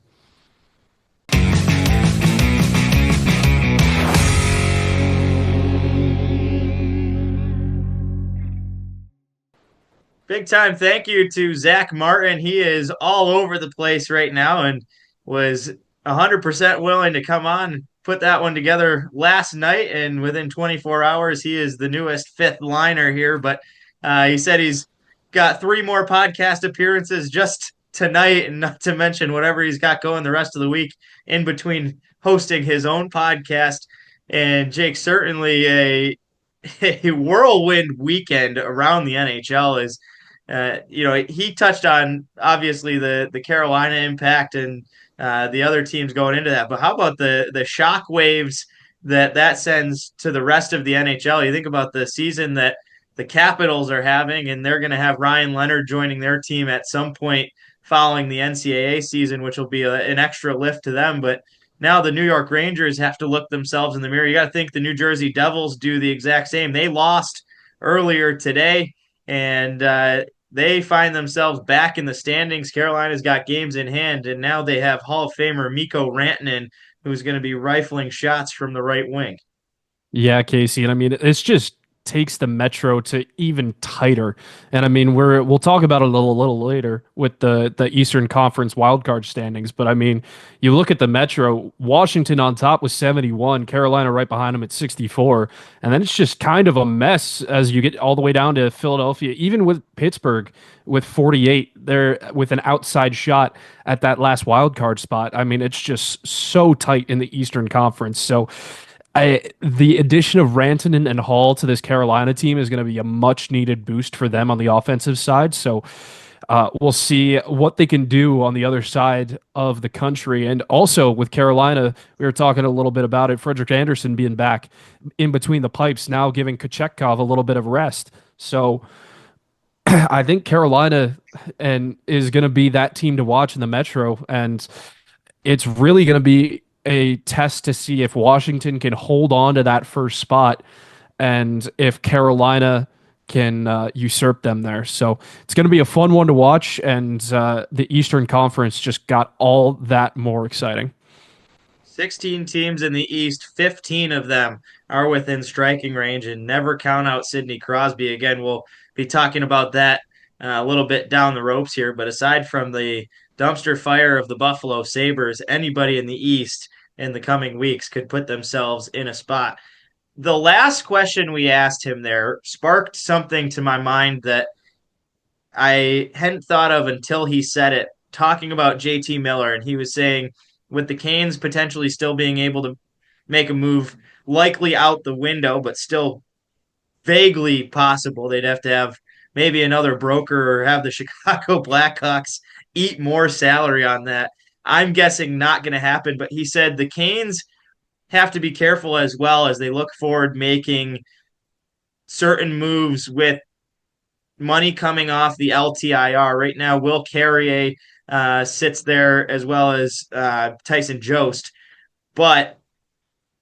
Big time thank you to Zach Martin. He is all over the place right now and was 100% willing to come on, put that one together last night, and within 24 hours, he is the newest fifth liner here. But he said he's got 3 more podcast appearances just tonight, and not to mention whatever he's got going the rest of the week in between hosting his own podcast. And Jake, certainly a whirlwind weekend around the NHL is. He touched on obviously the Carolina impact and the other teams going into that. But how about the shock waves that sends to the rest of the NHL? You think about the season that the Capitals are having, and they're going to have Ryan Leonard joining their team at some point following the NCAA season, which will be an extra lift to them. But now the New York Rangers have to look themselves in the mirror. You got to think the New Jersey Devils do the exact same. They lost earlier today, and they find themselves back in the standings. Carolina's got games in hand, and now they have Hall of Famer Mikko Rantanen, who's going to be rifling shots from the right wing. Yeah, Casey. And I mean, it's just takes the Metro to even tighter. And I mean, we'll talk about it a little later with the Eastern Conference wildcard standings. But I mean, you look at the Metro, Washington on top with 71, Carolina right behind them at 64, and then it's just kind of a mess as you get all the way down to Philadelphia, even with Pittsburgh with 48. They're with an outside shot at that last wildcard spot. I mean, it's just so tight in the Eastern Conference. So the addition of Rantanen and Hall to this Carolina team is going to be a much needed boost for them on the offensive side. So we'll see what they can do on the other side of the country. And also with Carolina, we were talking a little bit about it. Frederick Anderson being back in between the pipes, now giving Kochetkov a little bit of rest. So I think Carolina is going to be that team to watch in the Metro. And it's really going to be a test to see if Washington can hold on to that first spot and if Carolina can usurp them there. So it's going to be a fun one to watch, and the Eastern Conference just got all that more exciting. 16 teams in the East, 15 of them are within striking range, and never count out Sidney Crosby. Again, we'll be talking about that a little bit down the ropes here, but aside from the dumpster fire of the Buffalo Sabres, anybody in the East in the coming weeks could put themselves in a spot. The last question we asked him there sparked something to my mind that I hadn't thought of until he said it, talking about JT Miller. And he was saying, with the Canes potentially still being able to make a move likely out the window, but still vaguely possible, they'd have to have maybe another broker or have the Chicago Blackhawks eat more salary on that. I'm guessing not going to happen, but he said the Canes have to be careful as well as they look forward making certain moves with money coming off the LTIR. Right now, Will Carrier sits there as well as Tyson Jost. But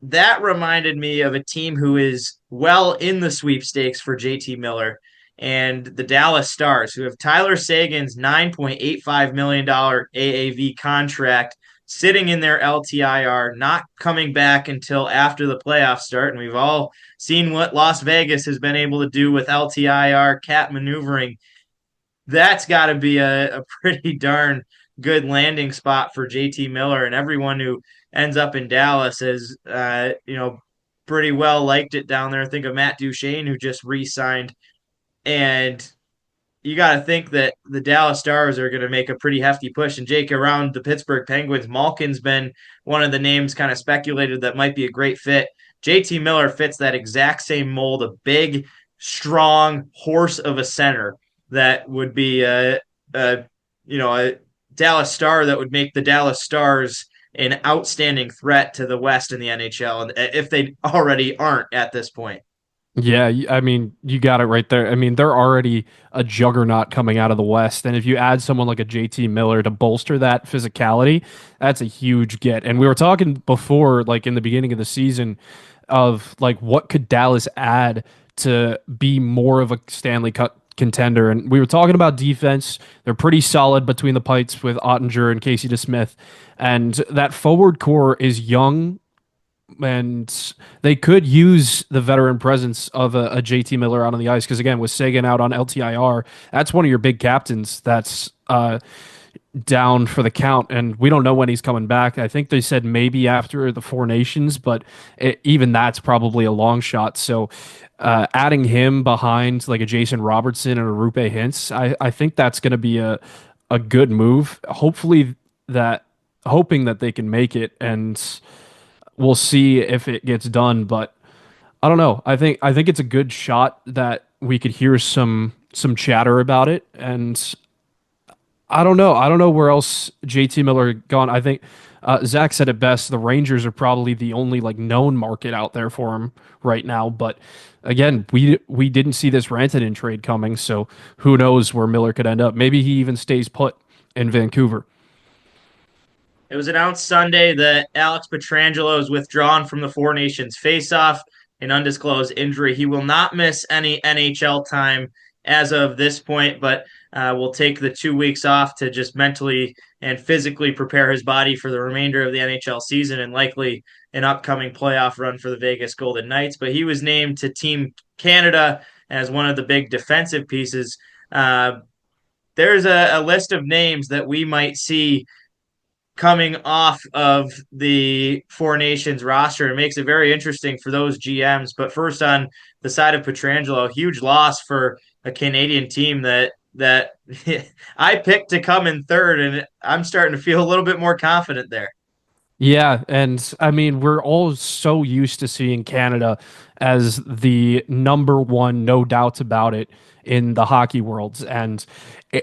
that reminded me of a team who is well in the sweepstakes for JT Miller and the Dallas Stars, who have Tyler Sagan's $9.85 million AAV contract sitting in their LTIR, not coming back until after the playoffs start. And we've all seen what Las Vegas has been able to do with LTIR cap maneuvering. That's got to be a pretty darn good landing spot for JT Miller, and everyone who ends up in Dallas has, pretty well liked it down there. Think of Matt Duchene, who just re-signed. And you got to think that the Dallas Stars are going to make a pretty hefty push. And Jake, around the Pittsburgh Penguins, Malkin's been one of the names kind of speculated that might be a great fit. JT Miller fits that exact same mold, a big, strong horse of a center that would be a Dallas Star that would make the Dallas Stars an outstanding threat to the West in the NHL, and if they already aren't at this point. Yeah, I mean, you got it right there. I mean, they're already a juggernaut coming out of the West. And if you add someone like a JT Miller to bolster that physicality, that's a huge get. And we were talking before, like in the beginning of the season, of like what could Dallas add to be more of a Stanley Cup contender. And we were talking about defense. They're pretty solid between the pipes with Ottinger and Casey DeSmith. And that forward core is young, and they could use the veteran presence of a JT Miller out on the ice, because again, with Sagan out on LTIR, that's one of your big captains that's down for the count, and we don't know when he's coming back. I think they said maybe after the Four Nations, but even that's probably a long shot. So adding him behind like a Jason Robertson and a Rupe Hintz, I think that's going to be a good move. Hoping that they can make it, and we'll see if it gets done, but I don't know. I think it's a good shot that we could hear some chatter about it, and I don't know. I don't know where else JT Miller gone. I think Zach said it best. The Rangers are probably the only like known market out there for him right now. But again, we didn't see this Rantanen trade coming, so who knows where Miller could end up. Maybe he even stays put in Vancouver. It was announced Sunday that Alex Pietrangelo is withdrawn from the Four Nations faceoff, an undisclosed injury. He will not miss any NHL time as of this point, but will take the 2 weeks off to just mentally and physically prepare his body for the remainder of the NHL season and likely an upcoming playoff run for the Vegas Golden Knights. But he was named to Team Canada as one of the big defensive pieces. There's a list of names that we might see coming off of the Four Nations roster. It makes it very interesting for those GMs. But first, on the side of Pietrangelo, huge loss for a Canadian team that I picked to come in third, and I'm starting to feel a little bit more confident there. Yeah, and I mean, we're all so used to seeing Canada as the number one, no doubts about it, in the hockey world. And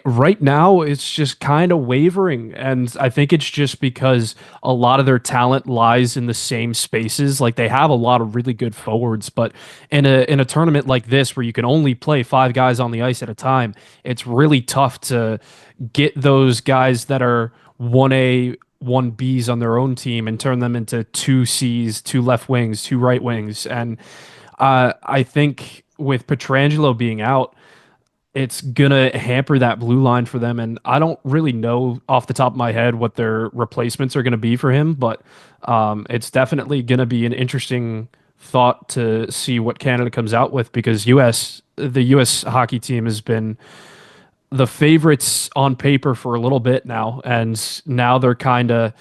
right now, it's just kind of wavering. And I think it's just because a lot of their talent lies in the same spaces. Like they have a lot of really good forwards, but in a tournament like this where you can only play 5 guys on the ice at a time, it's really tough to get those guys that are 1A, 1Bs on their own team and turn them into 2Cs, 2 left wings, 2 right wings. And I think with Pietrangelo being out, it's going to hamper that blue line for them. And I don't really know off the top of my head what their replacements are going to be for him, but it's definitely going to be an interesting thought to see what Canada comes out with, because the U.S. hockey team has been the favorites on paper for a little bit now, and now they're kind of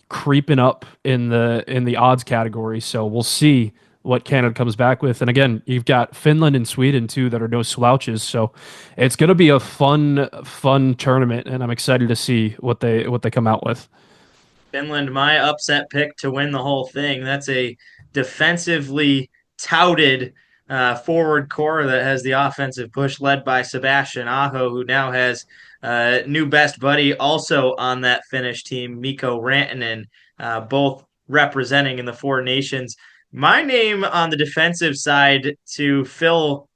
creeping up in the odds category. So we'll see what Canada comes back with. And again, you've got Finland and Sweden too that are no slouches. So it's going to be a fun tournament, and I'm excited to see what they come out with. Finland, my upset pick to win the whole thing. That's a defensively touted forward core that has the offensive push led by Sebastian Aho, who now has new best buddy also on that Finnish team, Mikko Rantanen, both representing in the Four Nations. My name on the defensive side to fill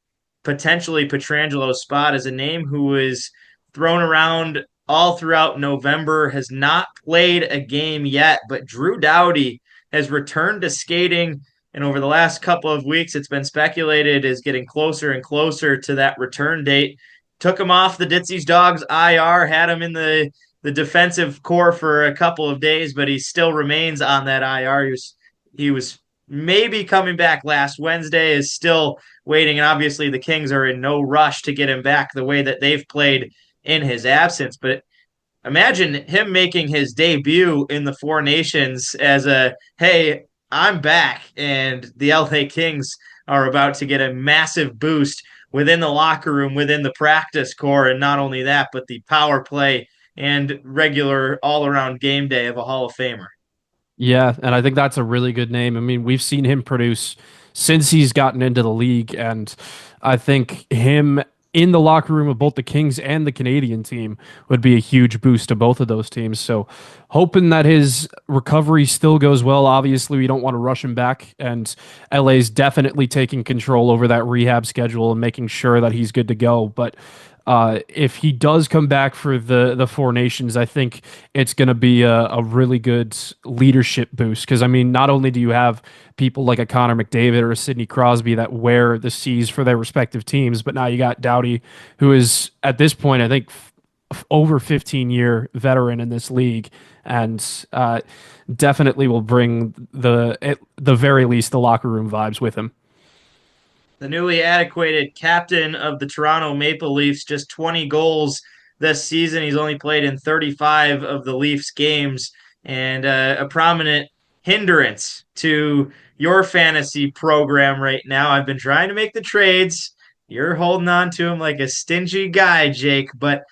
potentially Pietrangelo's spot is a name who is thrown around all throughout November, has not played a game yet, but Drew Doughty has returned to skating. And over the last couple of weeks, it's been speculated is getting closer and closer to that return date. Took him off the Ditsy's Dogs IR, had him in the defensive core for a couple of days, but he still remains on that IR. He was maybe coming back last Wednesday, is still waiting. And obviously the Kings are in no rush to get him back the way that they've played in his absence. But imagine him making his debut in the Four Nations as a, hey, I'm back, and the LA Kings are about to get a massive boost within the locker room, within the practice core, and not only that, but the power play and regular all-around game day of a Hall of Famer. Yeah, and I think that's a really good name. I mean, we've seen him produce since he's gotten into the league, and I think him in the locker room of both the Kings and the Canadian team would be a huge boost to both of those teams. So hoping that his recovery still goes well. Obviously, we don't want to rush him back, and LA's definitely taking control over that rehab schedule and making sure that he's good to go. But if he does come back for the Four Nations, I think it's going to be a really good leadership boost. Because, I mean, not only do you have people like a Connor McDavid or a Sidney Crosby that wear the C's for their respective teams, but now you got Doughty, who is, at this point, I think, over 15-year veteran in this league, and definitely will bring at the very least the locker room vibes with him. The newly adequated captain of the Toronto Maple Leafs, just 20 goals this season. He's only played in 35 of the Leafs games, and a prominent hindrance to your fantasy program right now. I've been trying to make the trades. You're holding on to him like a stingy guy, Jake, but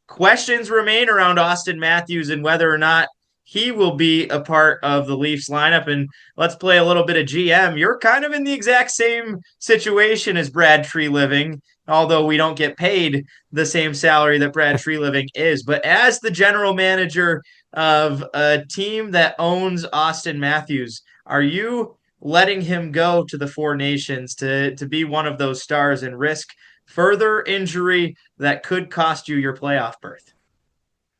questions remain around Auston Matthews and whether or not he will be a part of the Leafs lineup. And let's play a little bit of GM. You're kind of in the exact same situation as Brad Treliving, although we don't get paid the same salary that Brad Treliving is. But as the general manager of a team that owns Auston Matthews, are you letting him go to the Four Nations to be one of those stars and risk further injury that could cost you your playoff berth?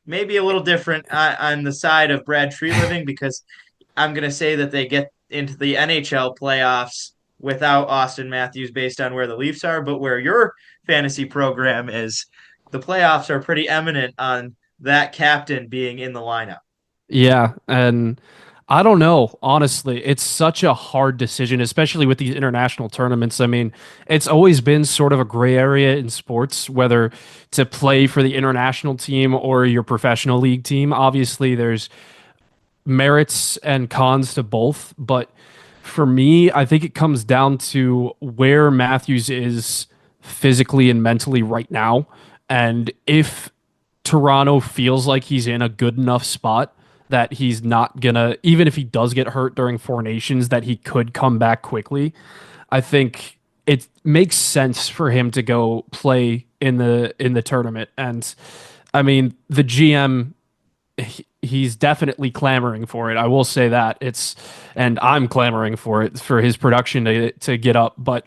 Maybe a little different on the side of Brad Treliving, because I'm going to say that they get into the NHL playoffs without Austin Matthews based on where the Leafs are, but where your fantasy program is, the playoffs are pretty eminent on that captain being in the lineup. Yeah, and I don't know, honestly. It's such a hard decision, especially with these international tournaments. I mean, it's always been sort of a gray area in sports, whether to play for the international team or your professional league team. Obviously, there's merits and cons to both, but for me, I think it comes down to where Matthews is physically and mentally right now. And if Toronto feels like he's in a good enough spot that he's not gonna, even if he does get hurt during Four Nations, that he could come back quickly, I think it makes sense for him to go play in the tournament. And I mean, the GM, he's definitely clamoring for it. I will say that and I'm clamoring for it, for his production to get up. But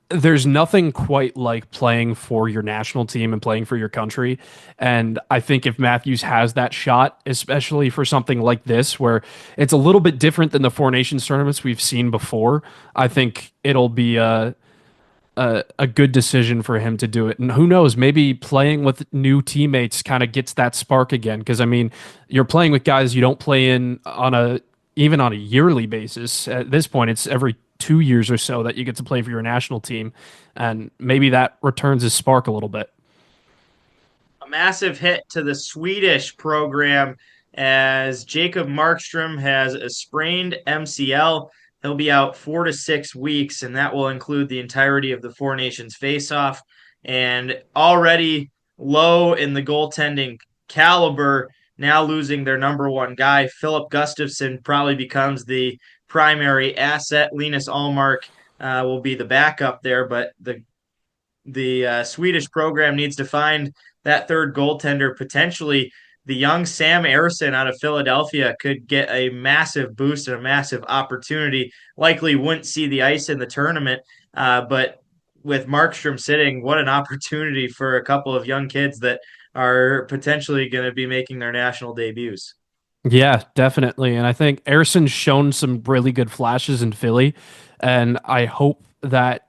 there's nothing quite like playing for your national team and playing for your country. And I think if Matthews has that shot, especially for something like this, where it's a little bit different than the Four Nations tournaments we've seen before, I think it'll be a good decision for him to do it. And who knows, maybe playing with new teammates kind of gets that spark again. Because I mean, you're playing with guys you don't play in even on a yearly basis. At this point, it's every 2 years or so that you get to play for your national team, and maybe that returns his spark a little bit. A massive hit to the Swedish program as Jacob Markstrom has a sprained MCL. He'll be out 4 to 6 weeks, and that will include the entirety of the Four Nations faceoff. And already low in the goaltending caliber, now losing their number one guy. Philip Gustafsson probably becomes the primary asset. Linus Allmark will be the backup there, but the Swedish program needs to find that third goaltender. Potentially, the young Sam Ersson out of Philadelphia could get a massive boost and a massive opportunity. Likely wouldn't see the ice in the tournament, but with Markstrom sitting, what an opportunity for a couple of young kids that are potentially going to be making their national debuts. Yeah, definitely. And I think Ersson's shown some really good flashes in Philly, and I hope that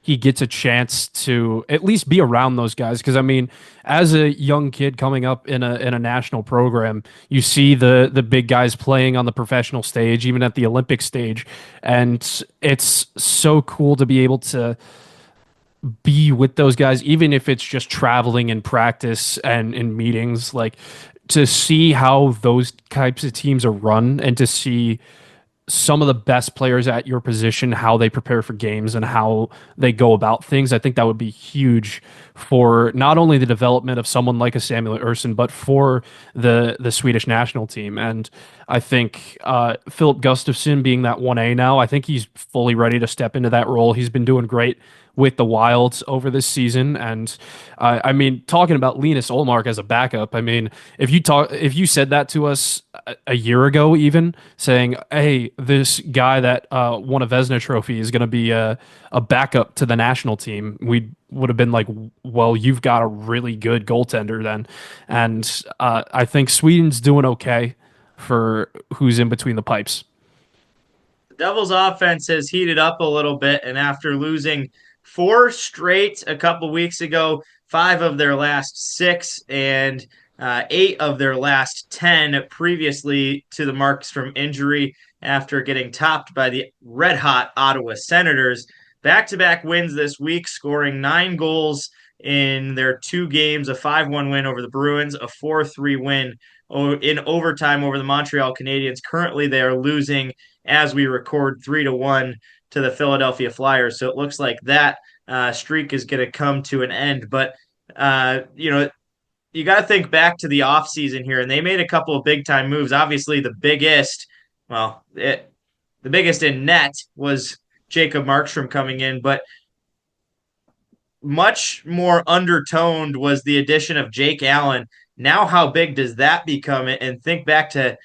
he gets a chance to at least be around those guys. Because I mean, as a young kid coming up in a national program, you see the big guys playing on the professional stage, even at the Olympic stage, and it's so cool to be able to be with those guys, even if it's just traveling and practice and in meetings, like to see how those types of teams are run and to see some of the best players at your position, how they prepare for games and how they go about things. I think that would be huge for not only the development of someone like a Samuel Ersson, but for the Swedish national team. And I think Philip Gustafsson being that 1A now, I think he's fully ready to step into that role. He's been doing great with the Wilds over this season. And I mean, talking about Linus Ullmark as a backup, I mean, if you said that to us a year ago, even saying, hey, this guy that won a Vezina trophy is going to be a backup to the national team, we would have been like, well, you've got a really good goaltender then. And I think Sweden's doing okay for who's in between the pipes. The Devils' offense has heated up a little bit, and after losing 4 straight a couple weeks ago, 5 of their last 6, and 8 of their last 10 previously to the marks from injury after getting topped by the red-hot Ottawa Senators. Back-to-back wins this week, scoring 9 goals in their 2 games, a 5-1 win over the Bruins, a 4-3 win in overtime over the Montreal Canadiens. Currently, they are losing, as we record, 3-1 to the Philadelphia Flyers. So it looks like that streak is going to come to an end. But, you got to think back to the offseason here, and they made a couple of big-time moves. Obviously, the biggest in net was Jacob Markstrom coming in, but much more undertoned was the addition of Jake Allen. Now, how big does that become? And think back to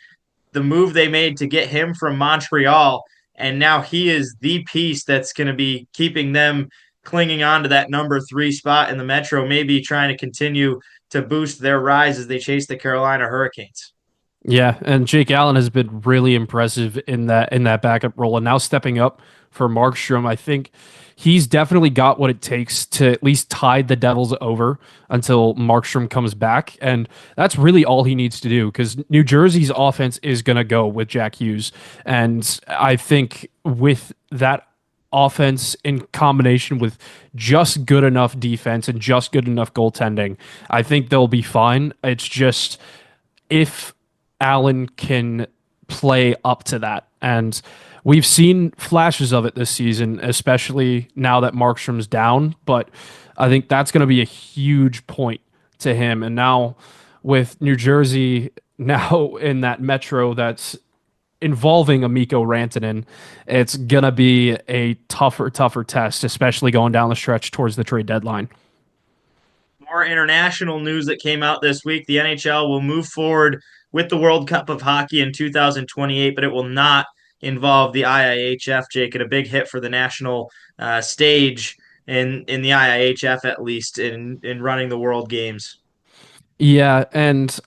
the move they made to get him from Montreal, and now he is the piece that's going to be keeping them clinging on to that number 3 spot in the Metro, maybe trying to continue to boost their rise as they chase the Carolina Hurricanes. Yeah, and Jake Allen has been really impressive in that backup role, and now stepping up for Markstrom. I think he's definitely got what it takes to at least tide the Devils over until Markstrom comes back. And that's really all he needs to do, because New Jersey's offense is going to go with Jack Hughes. And I think with that offense in combination with just good enough defense and just good enough goaltending, I think they'll be fine. It's just if Allen can play up to that. And we've seen flashes of it this season, especially now that Markstrom's down, but I think that's going to be a huge point to him. And now with New Jersey now in that metro that's involving a Mikko Rantanen, it's going to be a tougher test, especially going down the stretch towards the trade deadline. More international news that came out this week. The NHL will move forward with the World Cup of Hockey in 2028, but it will not involve the IIHF, Jake, and a big hit for the national stage in the IIHF, at least in running the World Games. Yeah, and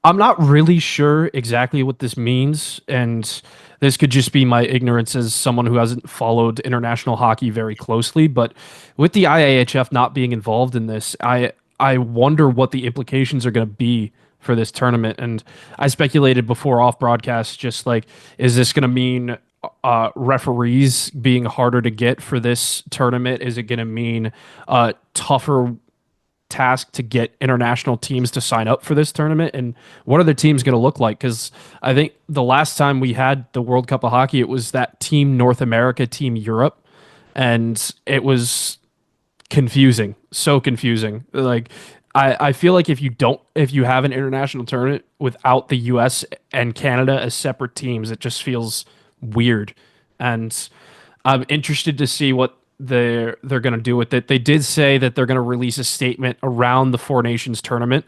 I'm not really sure exactly what this means, and this could just be my ignorance as someone who hasn't followed international hockey very closely, but with the IIHF not being involved in this, I wonder what the implications are going to be for this tournament. And I speculated before off broadcast, just like, is this going to mean referees being harder to get for this tournament? Is it going to mean a tougher task to get international teams to sign up for this tournament? And what are the teams going to look like? Because I think the last time we had the World Cup of Hockey, it was that Team North America, Team Europe, and it was confusing, so confusing. Like, I feel like if you have an international tournament without the US and Canada as separate teams, it just feels weird. And I'm interested to see what they're going to do with it. They did say that they're going to release a statement around the Four Nations tournament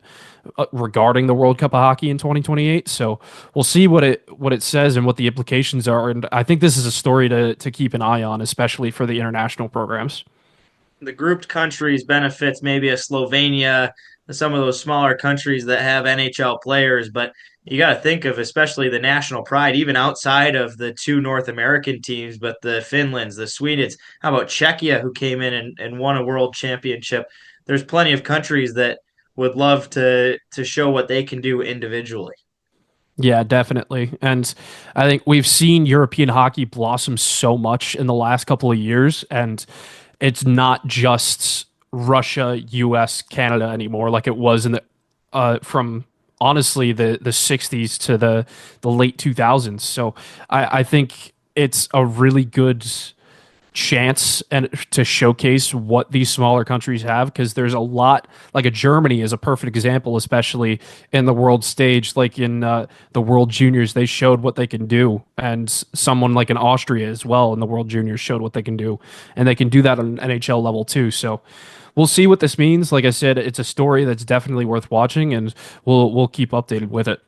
regarding the World Cup of Hockey in 2028. So we'll see what it says and what the implications are. And I think this is a story to keep an eye on, especially for the international programs. The grouped countries benefits maybe a Slovenia, some of those smaller countries that have NHL players, but you got to think of especially the national pride, even outside of the two North American teams, but the Finlands, the Swedes. How about Czechia, who came in and won a world championship? There's plenty of countries that would love to show what they can do individually. Yeah, definitely. And I think we've seen European hockey blossom so much in the last couple of years, and it's not just Russia, US, Canada anymore like it was in the from honestly the 60s to the late 2000s. So I think it's a really good chance and to showcase what these smaller countries have, because there's a lot, like a Germany is a perfect example, especially in the world stage, like in the World Juniors, they showed what they can do, and someone like in Austria as well in the World Juniors showed what they can do, and they can do that on NHL level too. So we'll see what this means. Like I said, it's a story that's definitely worth watching, and we'll keep updated with it.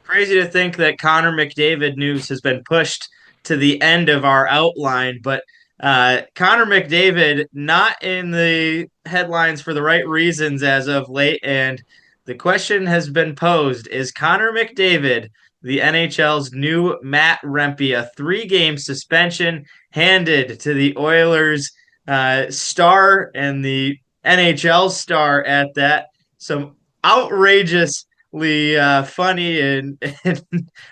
Crazy to think that Connor McDavid news has been pushed to the end of our outline, but Connor McDavid not in the headlines for the right reasons as of late, and the question has been posed: is Connor McDavid the NHL's new Matt Rempe? A 3-game suspension handed to the Oilers star and the NHL star at that. Some outrageous funny and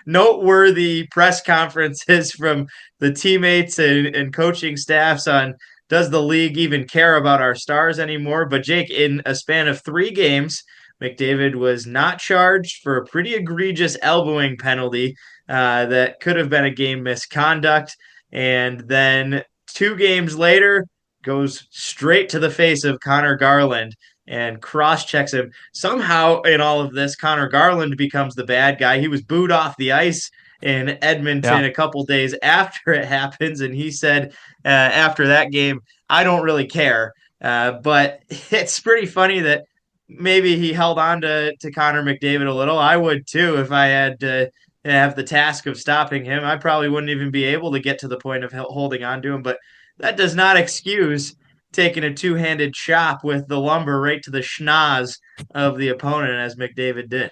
noteworthy press conferences from the teammates and coaching staffs on, does the league even care about our stars anymore? But Jake, in a span of 3 games, McDavid was not charged for a pretty egregious elbowing penalty that could have been a game misconduct. And then 2 games later, goes straight to the face of Connor Garland and cross-checks him. Somehow in all of this, Connor Garland becomes the bad guy. He was booed off the ice in Edmonton a couple days after it happens, and he said after that game, I don't really care. But it's pretty funny that maybe he held on to Connor McDavid a little. I would too if I had to have the task of stopping him. I probably wouldn't even be able to get to the point of holding on to him, but that does not excuse taking a two-handed chop with the lumber right to the schnoz of the opponent, as McDavid did.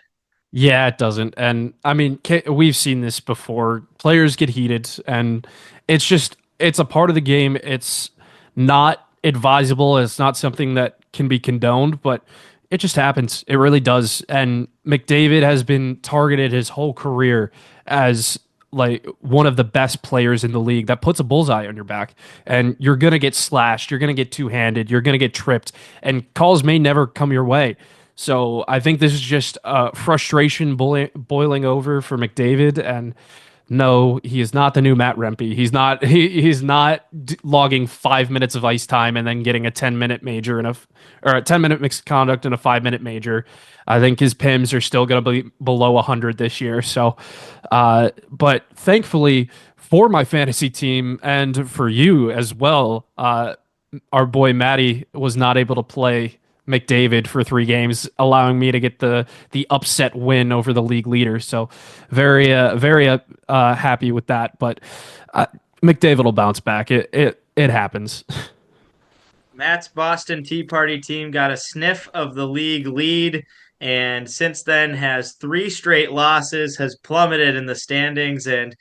Yeah, it doesn't. And I mean, we've seen this before. Players get heated, and it's just it's a part of the game. It's not advisable. It's not something that can be condoned, but it just happens. It really does. And McDavid has been targeted his whole career as like one of the best players in the league that puts a bullseye on your back. And you're going to get slashed. You're going to get two-handed. You're going to get tripped. And calls may never come your way. So I think this is just frustration boiling over for McDavid. And no, he is not the new Matt Rempe. He's not logging 5 minutes of ice time and then getting a 10-minute major or a 10-minute mixed conduct and a 5-minute major. I think his PIMs are still going to be below 100 this year. So, but thankfully for my fantasy team and for you as well, our boy Matty was not able to play McDavid for 3 games, allowing me to get the upset win over the league leader. So very happy with that. But McDavid will bounce back. It happens. Matt's Boston Tea Party team got a sniff of the league lead, and since then has 3 straight losses, has plummeted in the standings. And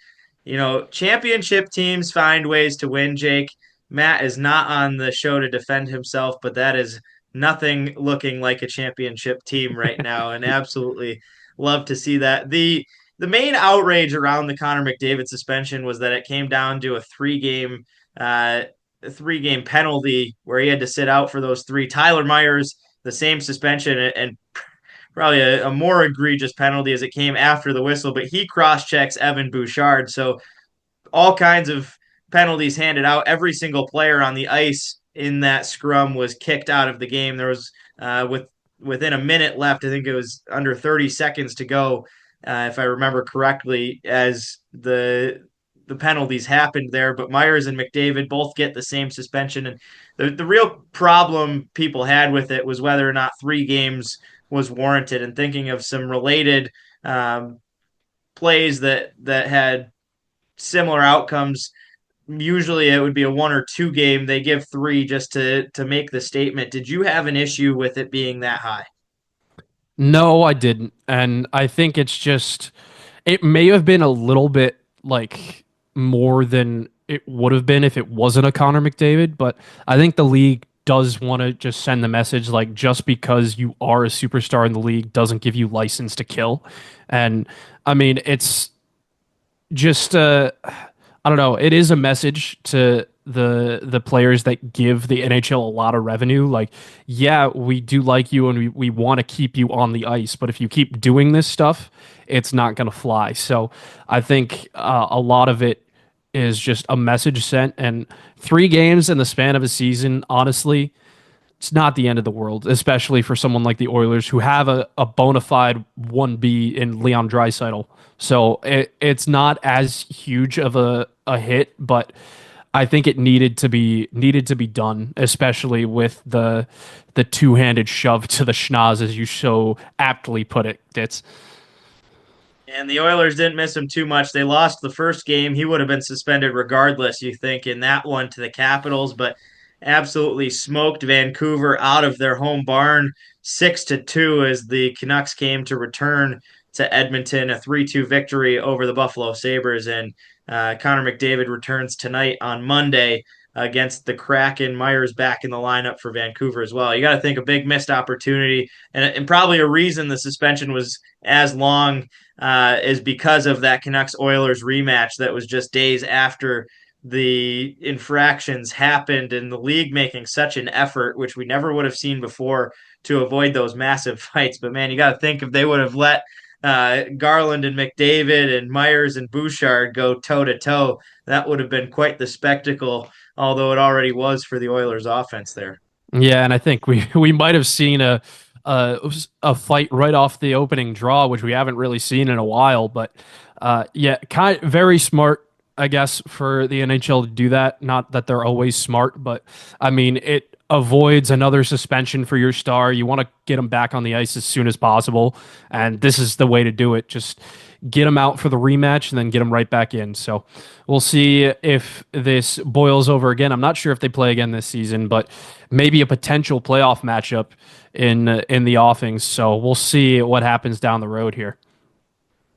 championship teams find ways to win. Jake, Matt is not on the show to defend himself, but that is nothing looking like a championship team right now, and absolutely love to see that. The main outrage around the Connor McDavid suspension was that it came down to a 3-game penalty where he had to sit out for those 3. Tyler Myers, the same suspension, and probably a more egregious penalty as it came after the whistle, but he cross-checks Evan Bouchard. So all kinds of penalties handed out. Every single player on the ice in that scrum was kicked out of the game. There was within a minute left. I think it was under 30 seconds to go, if I remember correctly, as the penalties happened there. But Myers and McDavid both get the same suspension. And the real problem people had with it was whether or not 3 games was warranted. And thinking of some related plays that had similar outcomes, usually it would be a 1 or 2 game. They give 3 just to make the statement. Did you have an issue with it being that high? No, I didn't. And I think it's just, it may have been a little bit like more than it would have been if it wasn't a Connor McDavid, but I think the league does want to just send the message like, just because you are a superstar in the league doesn't give you license to kill. And I mean, it's just I don't know. It is a message to the players that give the NHL a lot of revenue. Like, yeah, we do like you and we want to keep you on the ice, but if you keep doing this stuff, it's not going to fly. So I think a lot of it is just a message sent, and 3 games in the span of a season, honestly, it's not the end of the world, especially for someone like the Oilers who have a bona fide 1B in Leon Draisaitl. So it's not as huge of a hit, but I think it needed to be done, especially with the two-handed shove to the schnoz, as you so aptly put it, Ditz. And the Oilers didn't miss him too much. They lost the first game. He would have been suspended regardless, you think, in that one to the Capitals, but absolutely smoked Vancouver out of their home barn 6-2 as the Canucks came to return to Edmonton, a 3-2 victory over the Buffalo Sabres. And Connor McDavid returns tonight on Monday against the Kraken. Myers back in the lineup for Vancouver as well. You got to think a big missed opportunity, and probably a reason the suspension was as long is because of that Canucks-Oilers rematch that was just days after the infractions happened, and the league making such an effort, which we never would have seen before, to avoid those massive fights. But man, you got to think if they would have let Garland and McDavid and Myers and Bouchard go toe-to-toe, that would have been quite the spectacle, although it already was for the Oilers offense there. Yeah, and I think we might have seen a fight right off the opening draw, which we haven't really seen in a while. But yeah, very smart, I guess, for the NHL to do that. Not that they're always smart, but I mean, it avoids another suspension for your star. You want to get them back on the ice as soon as possible, and this is the way to do it. Just get them out for the rematch and then get them right back in. So we'll see if this boils over again. I'm not sure if they play again this season, but maybe a potential playoff matchup in the offings. So we'll see what happens down the road here.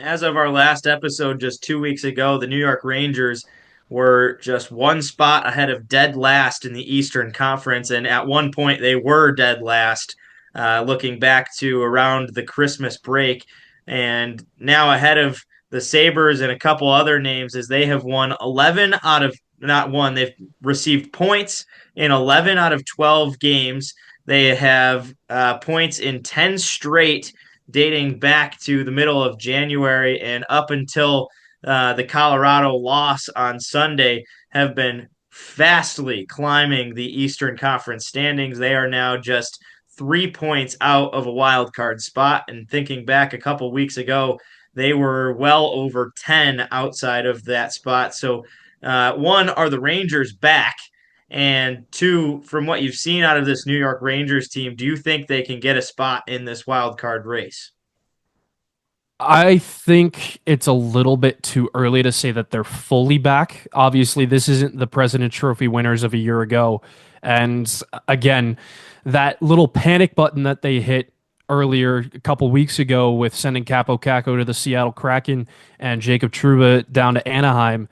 As of our last episode just 2 weeks ago, the New York Rangers were just one spot ahead of dead last in the Eastern Conference, and at one point they were dead last, looking back to around the Christmas break, and now ahead of the Sabres and a couple other names as they have won 11 out of not one, they've received points in 11 out of 12 games. They have points in 10 straight, dating back to the middle of January and up until the Colorado loss on Sunday, have been fastly climbing the Eastern Conference standings. They are now just 3 points out of a wild card spot. And thinking back a couple weeks ago, they were well over 10 outside of that spot. So, one, are the Rangers back? And two, from what you've seen out of this New York Rangers team, do you think they can get a spot in this wild card race? I think it's a little bit too early to say that they're fully back. Obviously, this isn't the President's Trophy winners of a year ago. And again, that little panic button that they hit earlier a couple weeks ago with sending Capo Caco to the Seattle Kraken and Jacob Trouba down to Anaheim,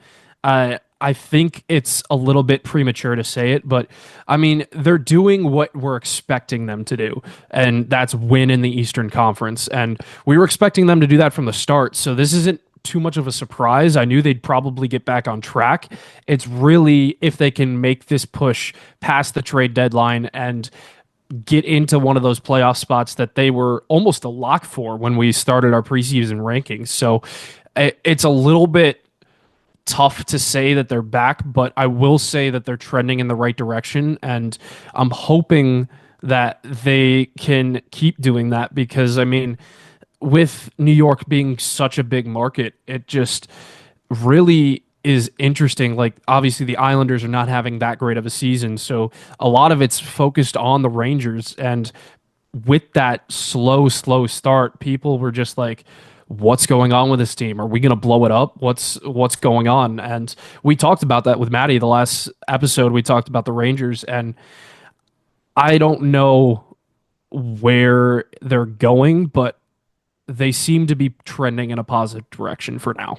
I think it's a little bit premature to say it, but I mean, they're doing what we're expecting them to do, and that's win in the Eastern Conference. And we were expecting them to do that from the start, so this isn't too much of a surprise. I knew they'd probably get back on track. It's really if they can make this push past the trade deadline and get into one of those playoff spots that they were almost a lock for when we started our preseason rankings. So it's a little bit tough to say that they're back, but I will say that they're trending in the right direction, and I'm hoping that they can keep doing that because, I mean, with New York being such a big market, it just really is interesting. Like, obviously, the Islanders are not having that great of a season, so a lot of it's focused on the Rangers, and with that slow start, people were just like, what's going on with this team? Are we going to blow it up? What's going on? And we talked about that with Maddie the last episode. We talked about the Rangers, and I don't know where they're going, but they seem to be trending in a positive direction for now.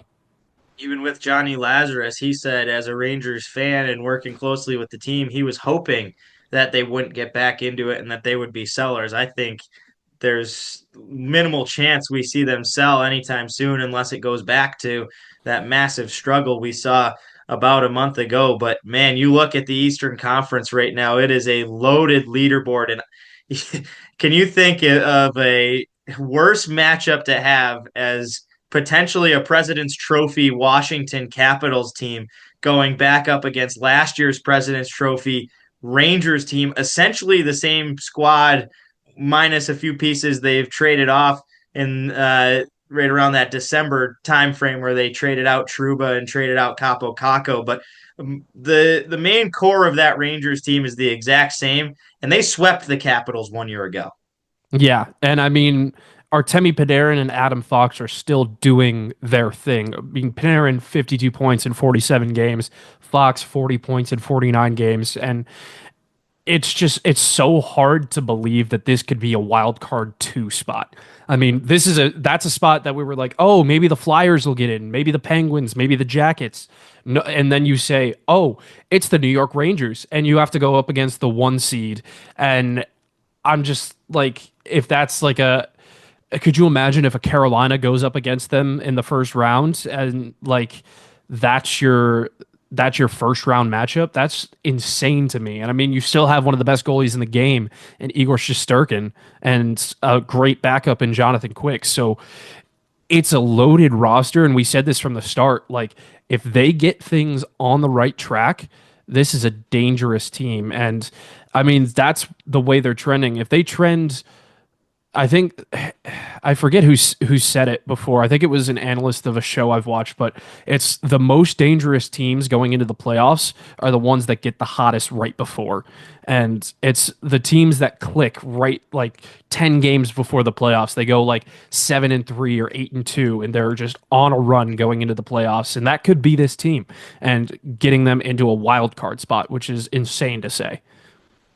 Even with Johnny Lazarus, he said as a Rangers fan and working closely with the team, he was hoping that they wouldn't get back into it and that they would be sellers. I think there's minimal chance we see them sell anytime soon unless it goes back to that massive struggle we saw about a month ago. But man, you look at the Eastern Conference right now, it is a loaded leaderboard. And can you think of a worse matchup to have as potentially a President's Trophy Washington Capitals team going back up against last year's President's Trophy Rangers team, essentially the same squad minus a few pieces they've traded off in right around that December timeframe where they traded out Trouba and traded out Capo Caco. But the main core of that Rangers team is the exact same, and they swept the Capitals 1 year ago. Yeah, and I mean, Artemi Panarin and Adam Fox are still doing their thing. I mean, Panarin 52 points in 47 games, Fox 40 points in 49 games, and it's so hard to believe that this could be a wild card 2 spot. I mean, that's a spot that we were like, oh, maybe the Flyers will get in, maybe the Penguins, maybe the Jackets. No, and then you say, oh, it's the New York Rangers, and you have to go up against the 1 seed. And I'm just like, if that's like could you imagine if a Carolina goes up against them in the first round and like that's your first round matchup? That's insane to me. And I mean, you still have one of the best goalies in the game in Igor Shesterkin and a great backup in Jonathan Quick. So it's a loaded roster. And we said this from the start, like if they get things on the right track, this is a dangerous team. And I mean, that's the way they're trending. If they trend, I think I forget who said it before. I think it was an analyst of a show I've watched, but it's the most dangerous teams going into the playoffs are the ones that get the hottest right before. And it's the teams that click right like 10 games before the playoffs. They go like 7-3 or 8-2, and they're just on a run going into the playoffs. And that could be this team and getting them into a wild card spot, which is insane to say.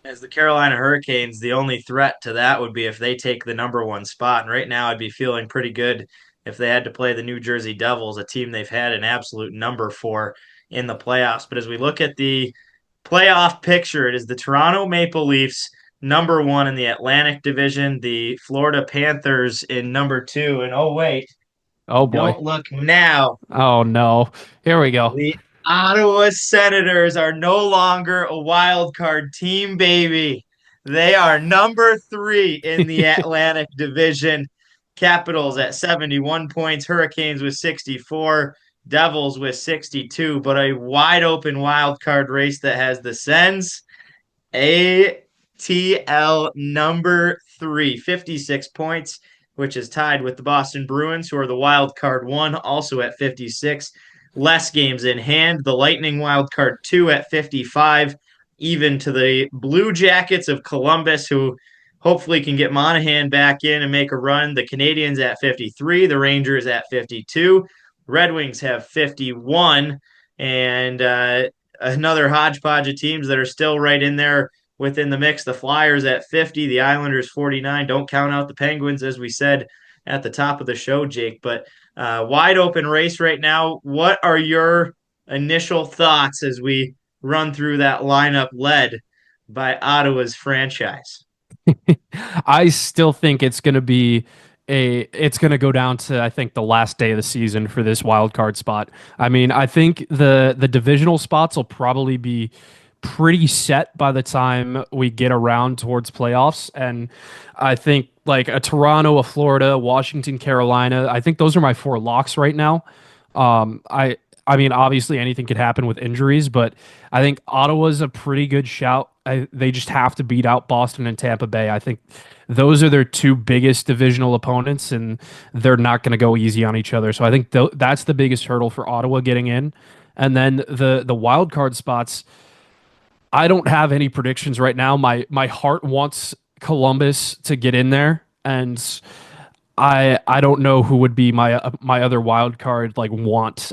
As the Carolina Hurricanes, the only threat to that would be if they take the number 1 spot. And right now, I'd be feeling pretty good if they had to play the New Jersey Devils, a team they've had an absolute number for in the playoffs. But as we look at the playoff picture, it is the Toronto Maple Leafs number 1 in the Atlantic Division, the Florida Panthers in number 2, and oh wait, Oh boy. don't look now. Oh no. Here we go. The Ottawa Senators are no longer a wild card team, baby. They are number 3 in the Atlantic Division. Capitals at 71 points, Hurricanes with 64, Devils with 62, but a wide open wild card race that has the Sens, ATL number 3, 56 points, which is tied with the Boston Bruins, who are the wild card 1, also at 56. Less games in hand. The Lightning wild card 2 at 55, even to the Blue Jackets of Columbus, who hopefully can get Monahan back in and make a run. The Canadiens at 53, the Rangers at 52, Red Wings have 51, and another hodgepodge of teams that are still right in there within the mix. The Flyers at 50, the Islanders 49. Don't count out the Penguins, as we said at the top of the show, Jake. But wide open race right now. What are your initial thoughts as we run through that lineup led by Ottawa's franchise? I still think it's going to be it's going to go down to, I think, the last day of the season for this wild card spot. I mean, I think the divisional spots will probably be pretty set by the time we get around towards playoffs, and I think like a Toronto, a Florida, Washington, Carolina, I think those are my 4 locks right now. I mean, obviously anything could happen with injuries, but I think Ottawa's a pretty good shout. They just have to beat out Boston and Tampa Bay. I think those are their 2 biggest divisional opponents, and they're not going to go easy on each other. So I think that's the biggest hurdle for Ottawa getting in. And then the wild card spots, I don't have any predictions right now. My heart wants Columbus to get in there, and I don't know who would be my other wild card want.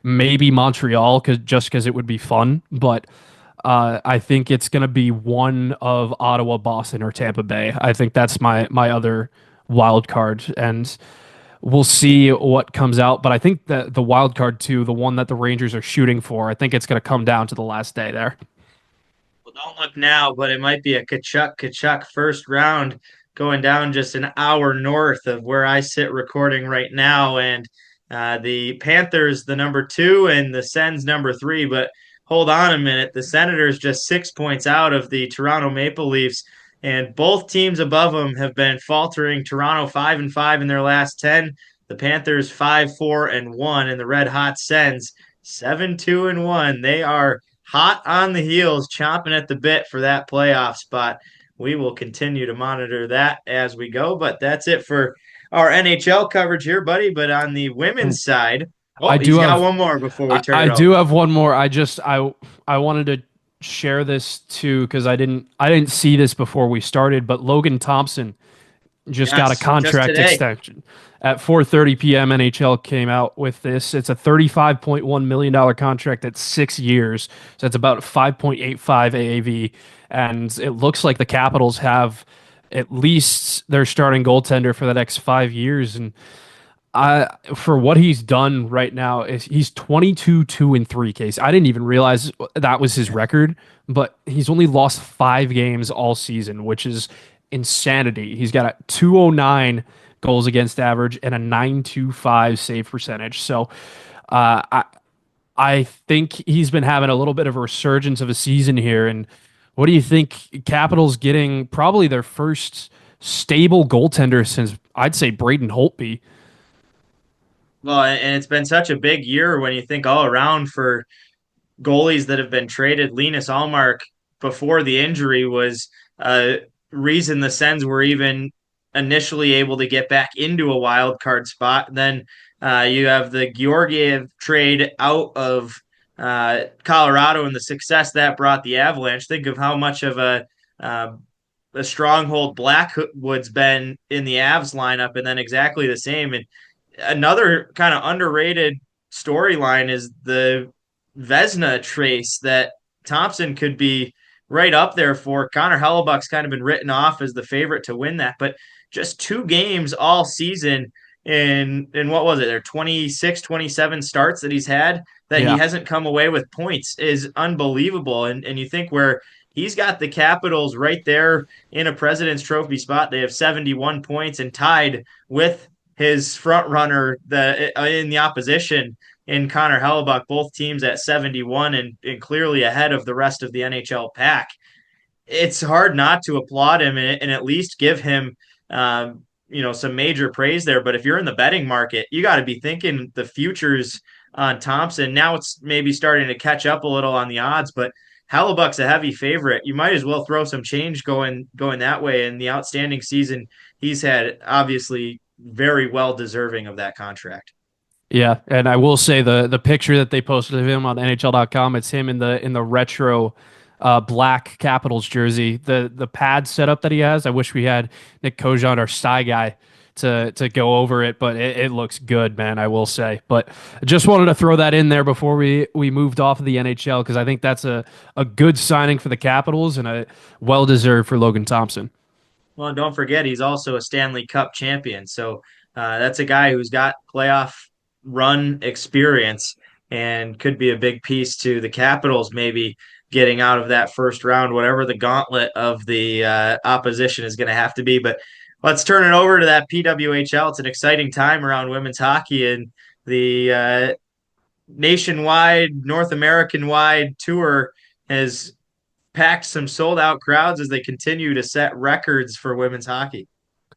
Maybe Montreal because it would be fun, but I think it's going to be one of Ottawa, Boston, or Tampa Bay. I think that's my other wild card, and we'll see what comes out. But I think that the wild card 2, the one that the Rangers are shooting for, I think it's going to come down to the last day there. Well, don't look now, but it might be a Kachuk first round going down just an hour north of where I sit recording right now. And the Panthers, the number 2, and the Sens, number 3. But hold on a minute. The Senators just 6 points out of the Toronto Maple Leafs, and both teams above them have been faltering. Toronto 5-5 in their last 10. The Panthers 5-4-1, and the Red Hot Sens 7-2-1. They are hot on the heels, chomping at the bit for that playoff spot. We will continue to monitor that as we go, but that's it for our NHL coverage here, buddy. But on the women's side, he's got one more before we turn it over. I do have one more. I wanted to share this too because I didn't see this before we started, but Logan Thompson just got a contract extension. At 4:30 p.m., NHL came out with this. It's a $35.1 million contract at 6 years. So it's about 5.85 AAV. And it looks like the Capitals have at least their starting goaltender for the next 5 years. And for what he's done right now, he's 22-2-3 case. I didn't even realize that was his record, but he's only lost 5 games all season, which is insanity. He's got a 209 goals against average and a 925 save percentage. So I think he's been having a little bit of a resurgence of a season here. And what do you think? Capitals getting probably their first stable goaltender since, I'd say, Braden Holtby. Well, and it's been such a big year when you think all around for goalies that have been traded. Linus Ullmark, before the injury, was a reason the Sens were even initially able to get back into a wild card spot. Then you have the Georgiev trade out of Colorado and the success that brought the Avalanche. Think of how much of a stronghold Blackwood's been in the Avs lineup, and then exactly the same. And another kind of underrated storyline is the Vezina trace that Thompson could be right up there for. Connor Hellebuck's kind of been written off as the favorite to win that, but just 2 games all season in what was it? There 26, 27 starts that he's had. that Yeah. he hasn't come away with points is unbelievable. And you think where he's got the Capitals right there in a President's Trophy spot. They have 71 points and tied with his front runner in the opposition in Connor Hellebuck, both teams at 71 and clearly ahead of the rest of the NHL pack. It's hard not to applaud him and at least give him some major praise there. But if you're in the betting market, you got to be thinking the futures on Thompson. Now it's maybe starting to catch up a little on the odds, but Hellebuck's a heavy favorite. You might as well throw some change going that way. And the outstanding season he's had, obviously very well deserving of that contract. Yeah, and I will say the picture that they posted of him on NHL.com, it's him in the retro black Capitals jersey. The pad setup that he has, I wish we had Nick Kojand, our Sty guy, to go over it, but it looks good, man, I will say. But I just wanted to throw that in there before we moved off of the NHL, because I think that's a good signing for the Capitals and a well-deserved for Logan Thompson. Well, and don't forget, he's also a Stanley Cup champion. So that's a guy who's got playoff run experience and could be a big piece to the Capitals maybe getting out of that first round, whatever the gauntlet of the opposition is going to have to be. But let's turn it over to that PWHL. It's an exciting time around women's hockey, and the nationwide, North American-wide tour has packed some sold-out crowds as they continue to set records for women's hockey.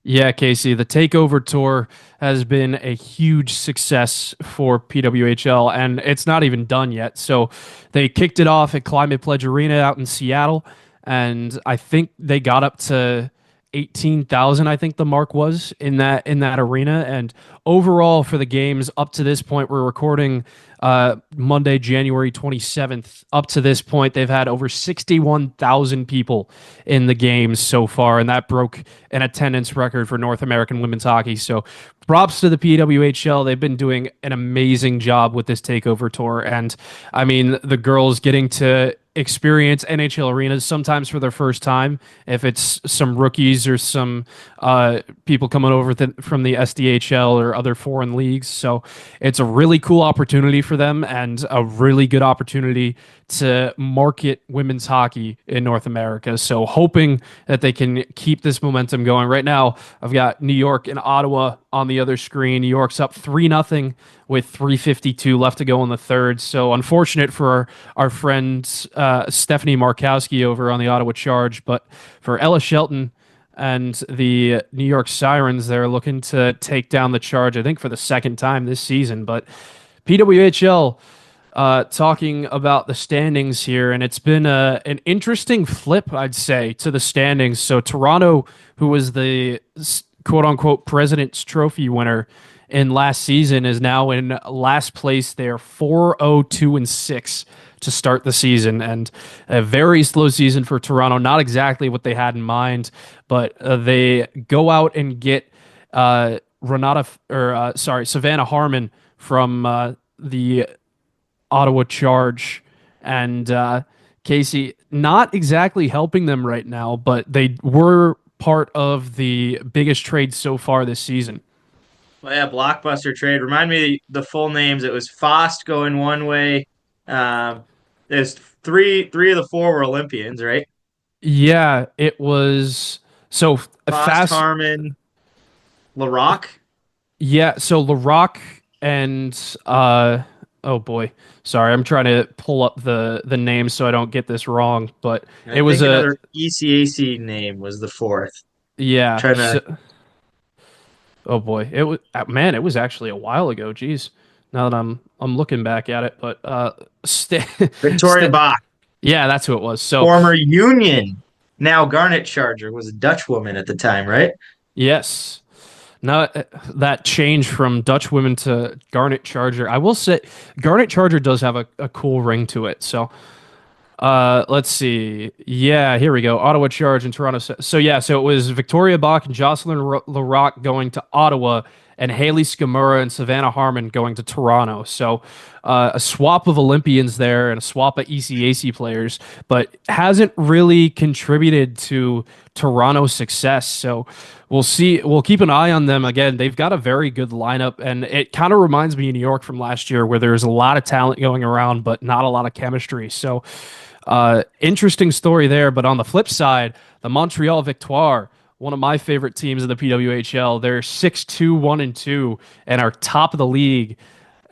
Yeah, Casey, the Takeover Tour has been a huge success for PWHL, and it's not even done yet. So they kicked it off at Climate Pledge Arena out in Seattle, and I think they got up to 18,000, I think the mark was in that arena. And overall for the games up to this point, we're recording Monday, January 27th. Up to this point, they've had over 61,000 people in the games so far, and that broke an attendance record for North American women's hockey. So props to the PWHL. They've been doing an amazing job with this Takeover Tour. And I mean, the girls getting to experience NHL arenas sometimes for their first time, if it's some rookies or some people coming over from the SDHL or other foreign leagues. So it's a really cool opportunity for them and a really good opportunity to market women's hockey in North America. So hoping that they can keep this momentum going. Right now, I've got New York and Ottawa on the other screen. New York's up 3-0 with 3:52 left to go in the third. So unfortunate for our friend Stephanie Markowski over on the Ottawa Charge, but for Ella Shelton and the New York Sirens, they're looking to take down the Charge, I think, for the second time this season. But PWHL, talking about the standings here, and it's been an interesting flip, I'd say, to the standings. So Toronto, who was the quote-unquote President's Trophy winner in last season, is now in last place. They're 4-0-2-6 to start the season, and a very slow season for Toronto. Not exactly what they had in mind, but they go out and get Savannah Harmon from the Ottawa Charge, and Casey, not exactly helping them right now, but they were part of the biggest trade so far this season. Well, yeah, blockbuster trade. Remind me the full names. It was Fost going one way. There's three of the four were Olympians, right? Yeah, it was. So Fost, Harmon, LaRock. Yeah, so LaRock and oh boy, sorry, I'm trying to pull up the names so I don't get this wrong. But it was another ECAC name was the fourth. Yeah. Oh boy, it was it was actually a while ago. Jeez, now that I'm looking back at it, but Victoria Bach. Yeah, that's who it was. So former Union, now Garnet Charger, was a Dutch woman at the time, right? Yes. Now that change from Dutch women to Garnet Charger, I will say Garnet Charger does have a cool ring to it. So let's see. Yeah, here we go. Ottawa Charge and Toronto. So yeah, so it was Victoria Bach and Jocelyn LaRock going to Ottawa, and Haley Skamura and Savannah Harmon going to Toronto. So a swap of Olympians there and a swap of ECAC players, but hasn't really contributed to Toronto's success. So we'll see. We'll keep an eye on them. Again, they've got a very good lineup, and it kind of reminds me of New York from last year, where there's a lot of talent going around, but not a lot of chemistry. So interesting story there. But on the flip side, the Montreal Victoire, one of my favorite teams in the PWHL, they're 6-2, 1-2, and are top of the league.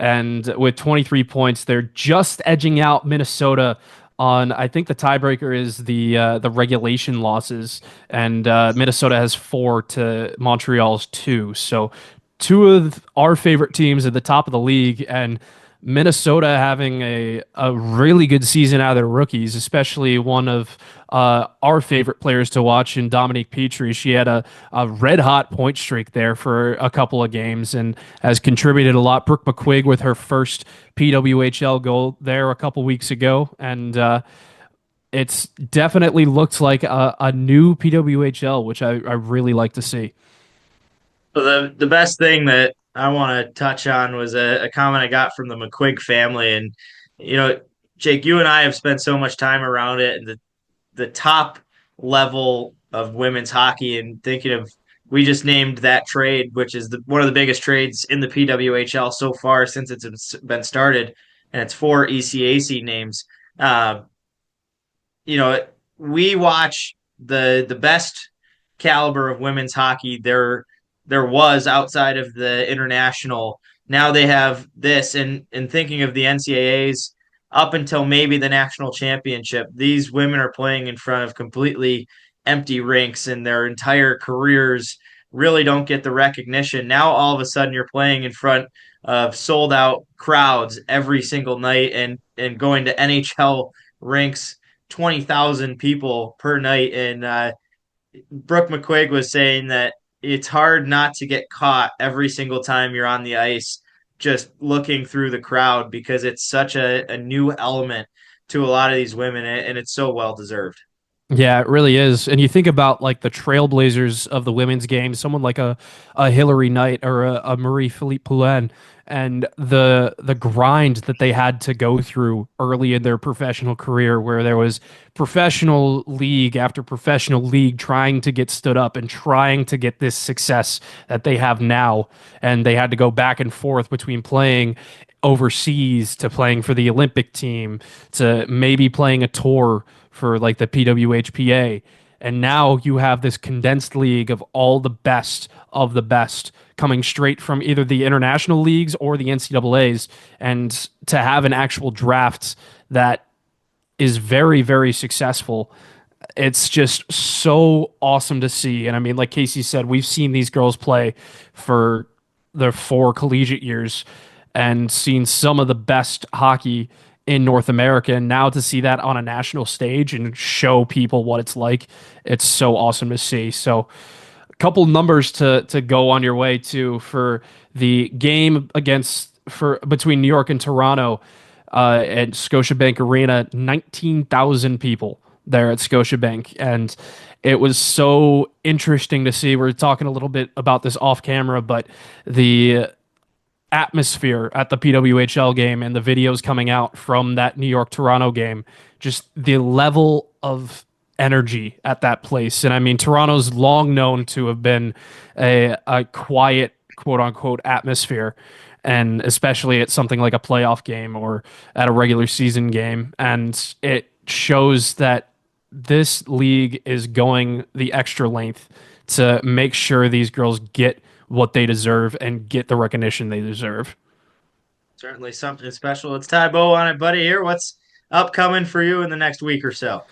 And with 23 points, they're just edging out Minnesota on, I think the tiebreaker is the regulation losses, and Minnesota has 4 to Montreal's 2. So two of our favorite teams at the top of the league, and Minnesota having a really good season out of their rookies, especially one of our favorite players to watch in Dominique Petrie. She had a red-hot point streak there for a couple of games and has contributed a lot. Brooke McQuigg with her first PWHL goal there a couple weeks ago, and it's definitely looks like a new PWHL, which I really like to see. So the best thing that I want to touch on was a comment I got from the McQuigg family. And, Jake, you and I have spent so much time around it, and the top level of women's hockey, and thinking of, we just named that trade, which is one of the biggest trades in the PWHL so far since it's been started, and it's 4 ECAC names. We watch the best caliber of women's hockey there was outside of the international. Now they have this, and thinking of the NCAAs up until maybe the national championship, these women are playing in front of completely empty rinks, and their entire careers really don't get the recognition. Now all of a sudden you're playing in front of sold out crowds every single night, and going to NHL rinks, 20,000 people per night. And Brooke McQuigg was saying that it's hard not to get caught every single time you're on the ice, just looking through the crowd, because it's such a new element to a lot of these women, and it's so well deserved. Yeah, it really is. And you think about like the trailblazers of the women's game, someone like a Hillary Knight or a Marie-Philippe Poulin, and the grind that they had to go through early in their professional career, where there was professional league after professional league trying to get stood up and trying to get this success that they have now. And they had to go back and forth between playing overseas to playing for the Olympic team to maybe playing a tour for like the PWHPA. And now you have this condensed league of all the best of the best coming straight from either the international leagues or the NCAAs. And to have an actual draft that is very, very successful, it's just so awesome to see. And I mean, like Casey said, we've seen these girls play for their 4 collegiate years and seen some of the best hockey in North America. And now to see that on a national stage and show people what it's like, it's so awesome to see. So a couple numbers to go on your way to for the game between New York and Toronto at Scotiabank Arena. 19,000 people there at Scotiabank. And it was so interesting to see. We're talking a little bit about this off camera, but the atmosphere at the PWHL game and the videos coming out from that New York-Toronto game, just the level of energy at that place. And I mean, Toronto's long known to have been a quiet, quote-unquote, atmosphere, and especially at something like a playoff game or at a regular season game. And it shows that this league is going the extra length to make sure these girls get what they deserve and get the recognition they deserve. Certainly something special. Let's tie a bow on it, buddy. Here, what's upcoming for you in the next week or so?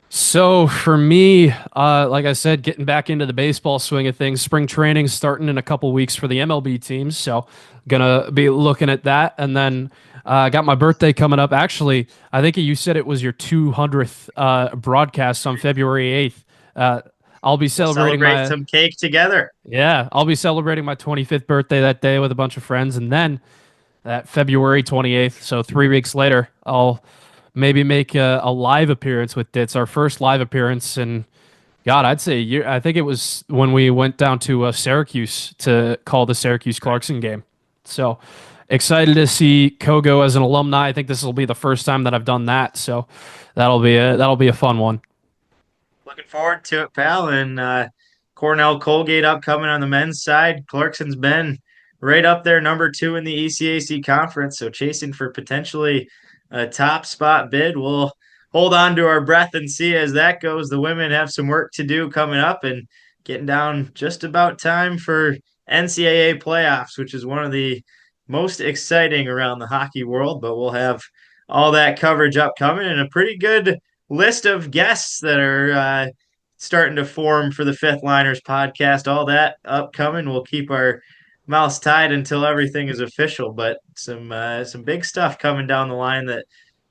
So for me, like I said, getting back into the baseball swing of things. Spring training starting in a couple weeks for the MLB teams, so gonna be looking at that. And then I got my birthday coming up. Actually, I think you said it was your 200th broadcast on February 8th. I'll be celebrate some cake together. Yeah, I'll be celebrating my 25th birthday that day with a bunch of friends, and then that February 28th, so 3 weeks later, I'll maybe make a live appearance with Ditz, our first live appearance in God, I'd say I think it was when we went down to Syracuse to call the Syracuse Clarkson game. So excited to see Kogo as an alumni. I think this will be the first time that I've done that. So that'll be a fun one. Looking forward to it, pal. And Cornell Colgate upcoming on the men's side. Clarkson's been right up there, number 2 in the ECAC conference. So chasing for potentially a top spot bid. We'll hold on to our breath and see as that goes. The women have some work to do coming up and getting down just about time for NCAA playoffs, which is one of the most exciting around the hockey world. But we'll have all that coverage upcoming and a pretty good list of guests that are starting to form for the Fifth Liners podcast. All that upcoming. We'll keep our mouths tied until everything is official. But some big stuff coming down the line that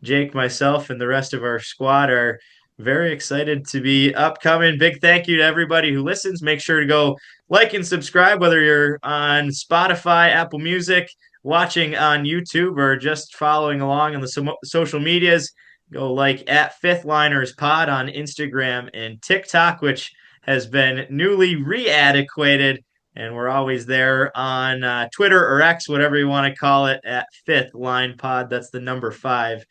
Jake, myself, and the rest of our squad are very excited to be upcoming. Big thank you to everybody who listens. Make sure to go like and subscribe, whether you're on Spotify, Apple Music, watching on YouTube, or just following along on the social medias. Go like at Fifth Liners Pod on Instagram and TikTok, which has been newly re-adequated. And we're always there on Twitter or X, whatever you want to call it, at Fifth Line Pod. That's the number 5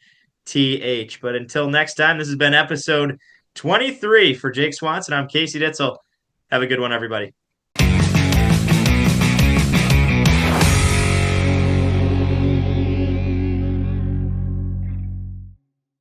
TH. But until next time, this has been episode 23 for Jake Swanson. I'm Casey Ditzel. Have a good one, everybody.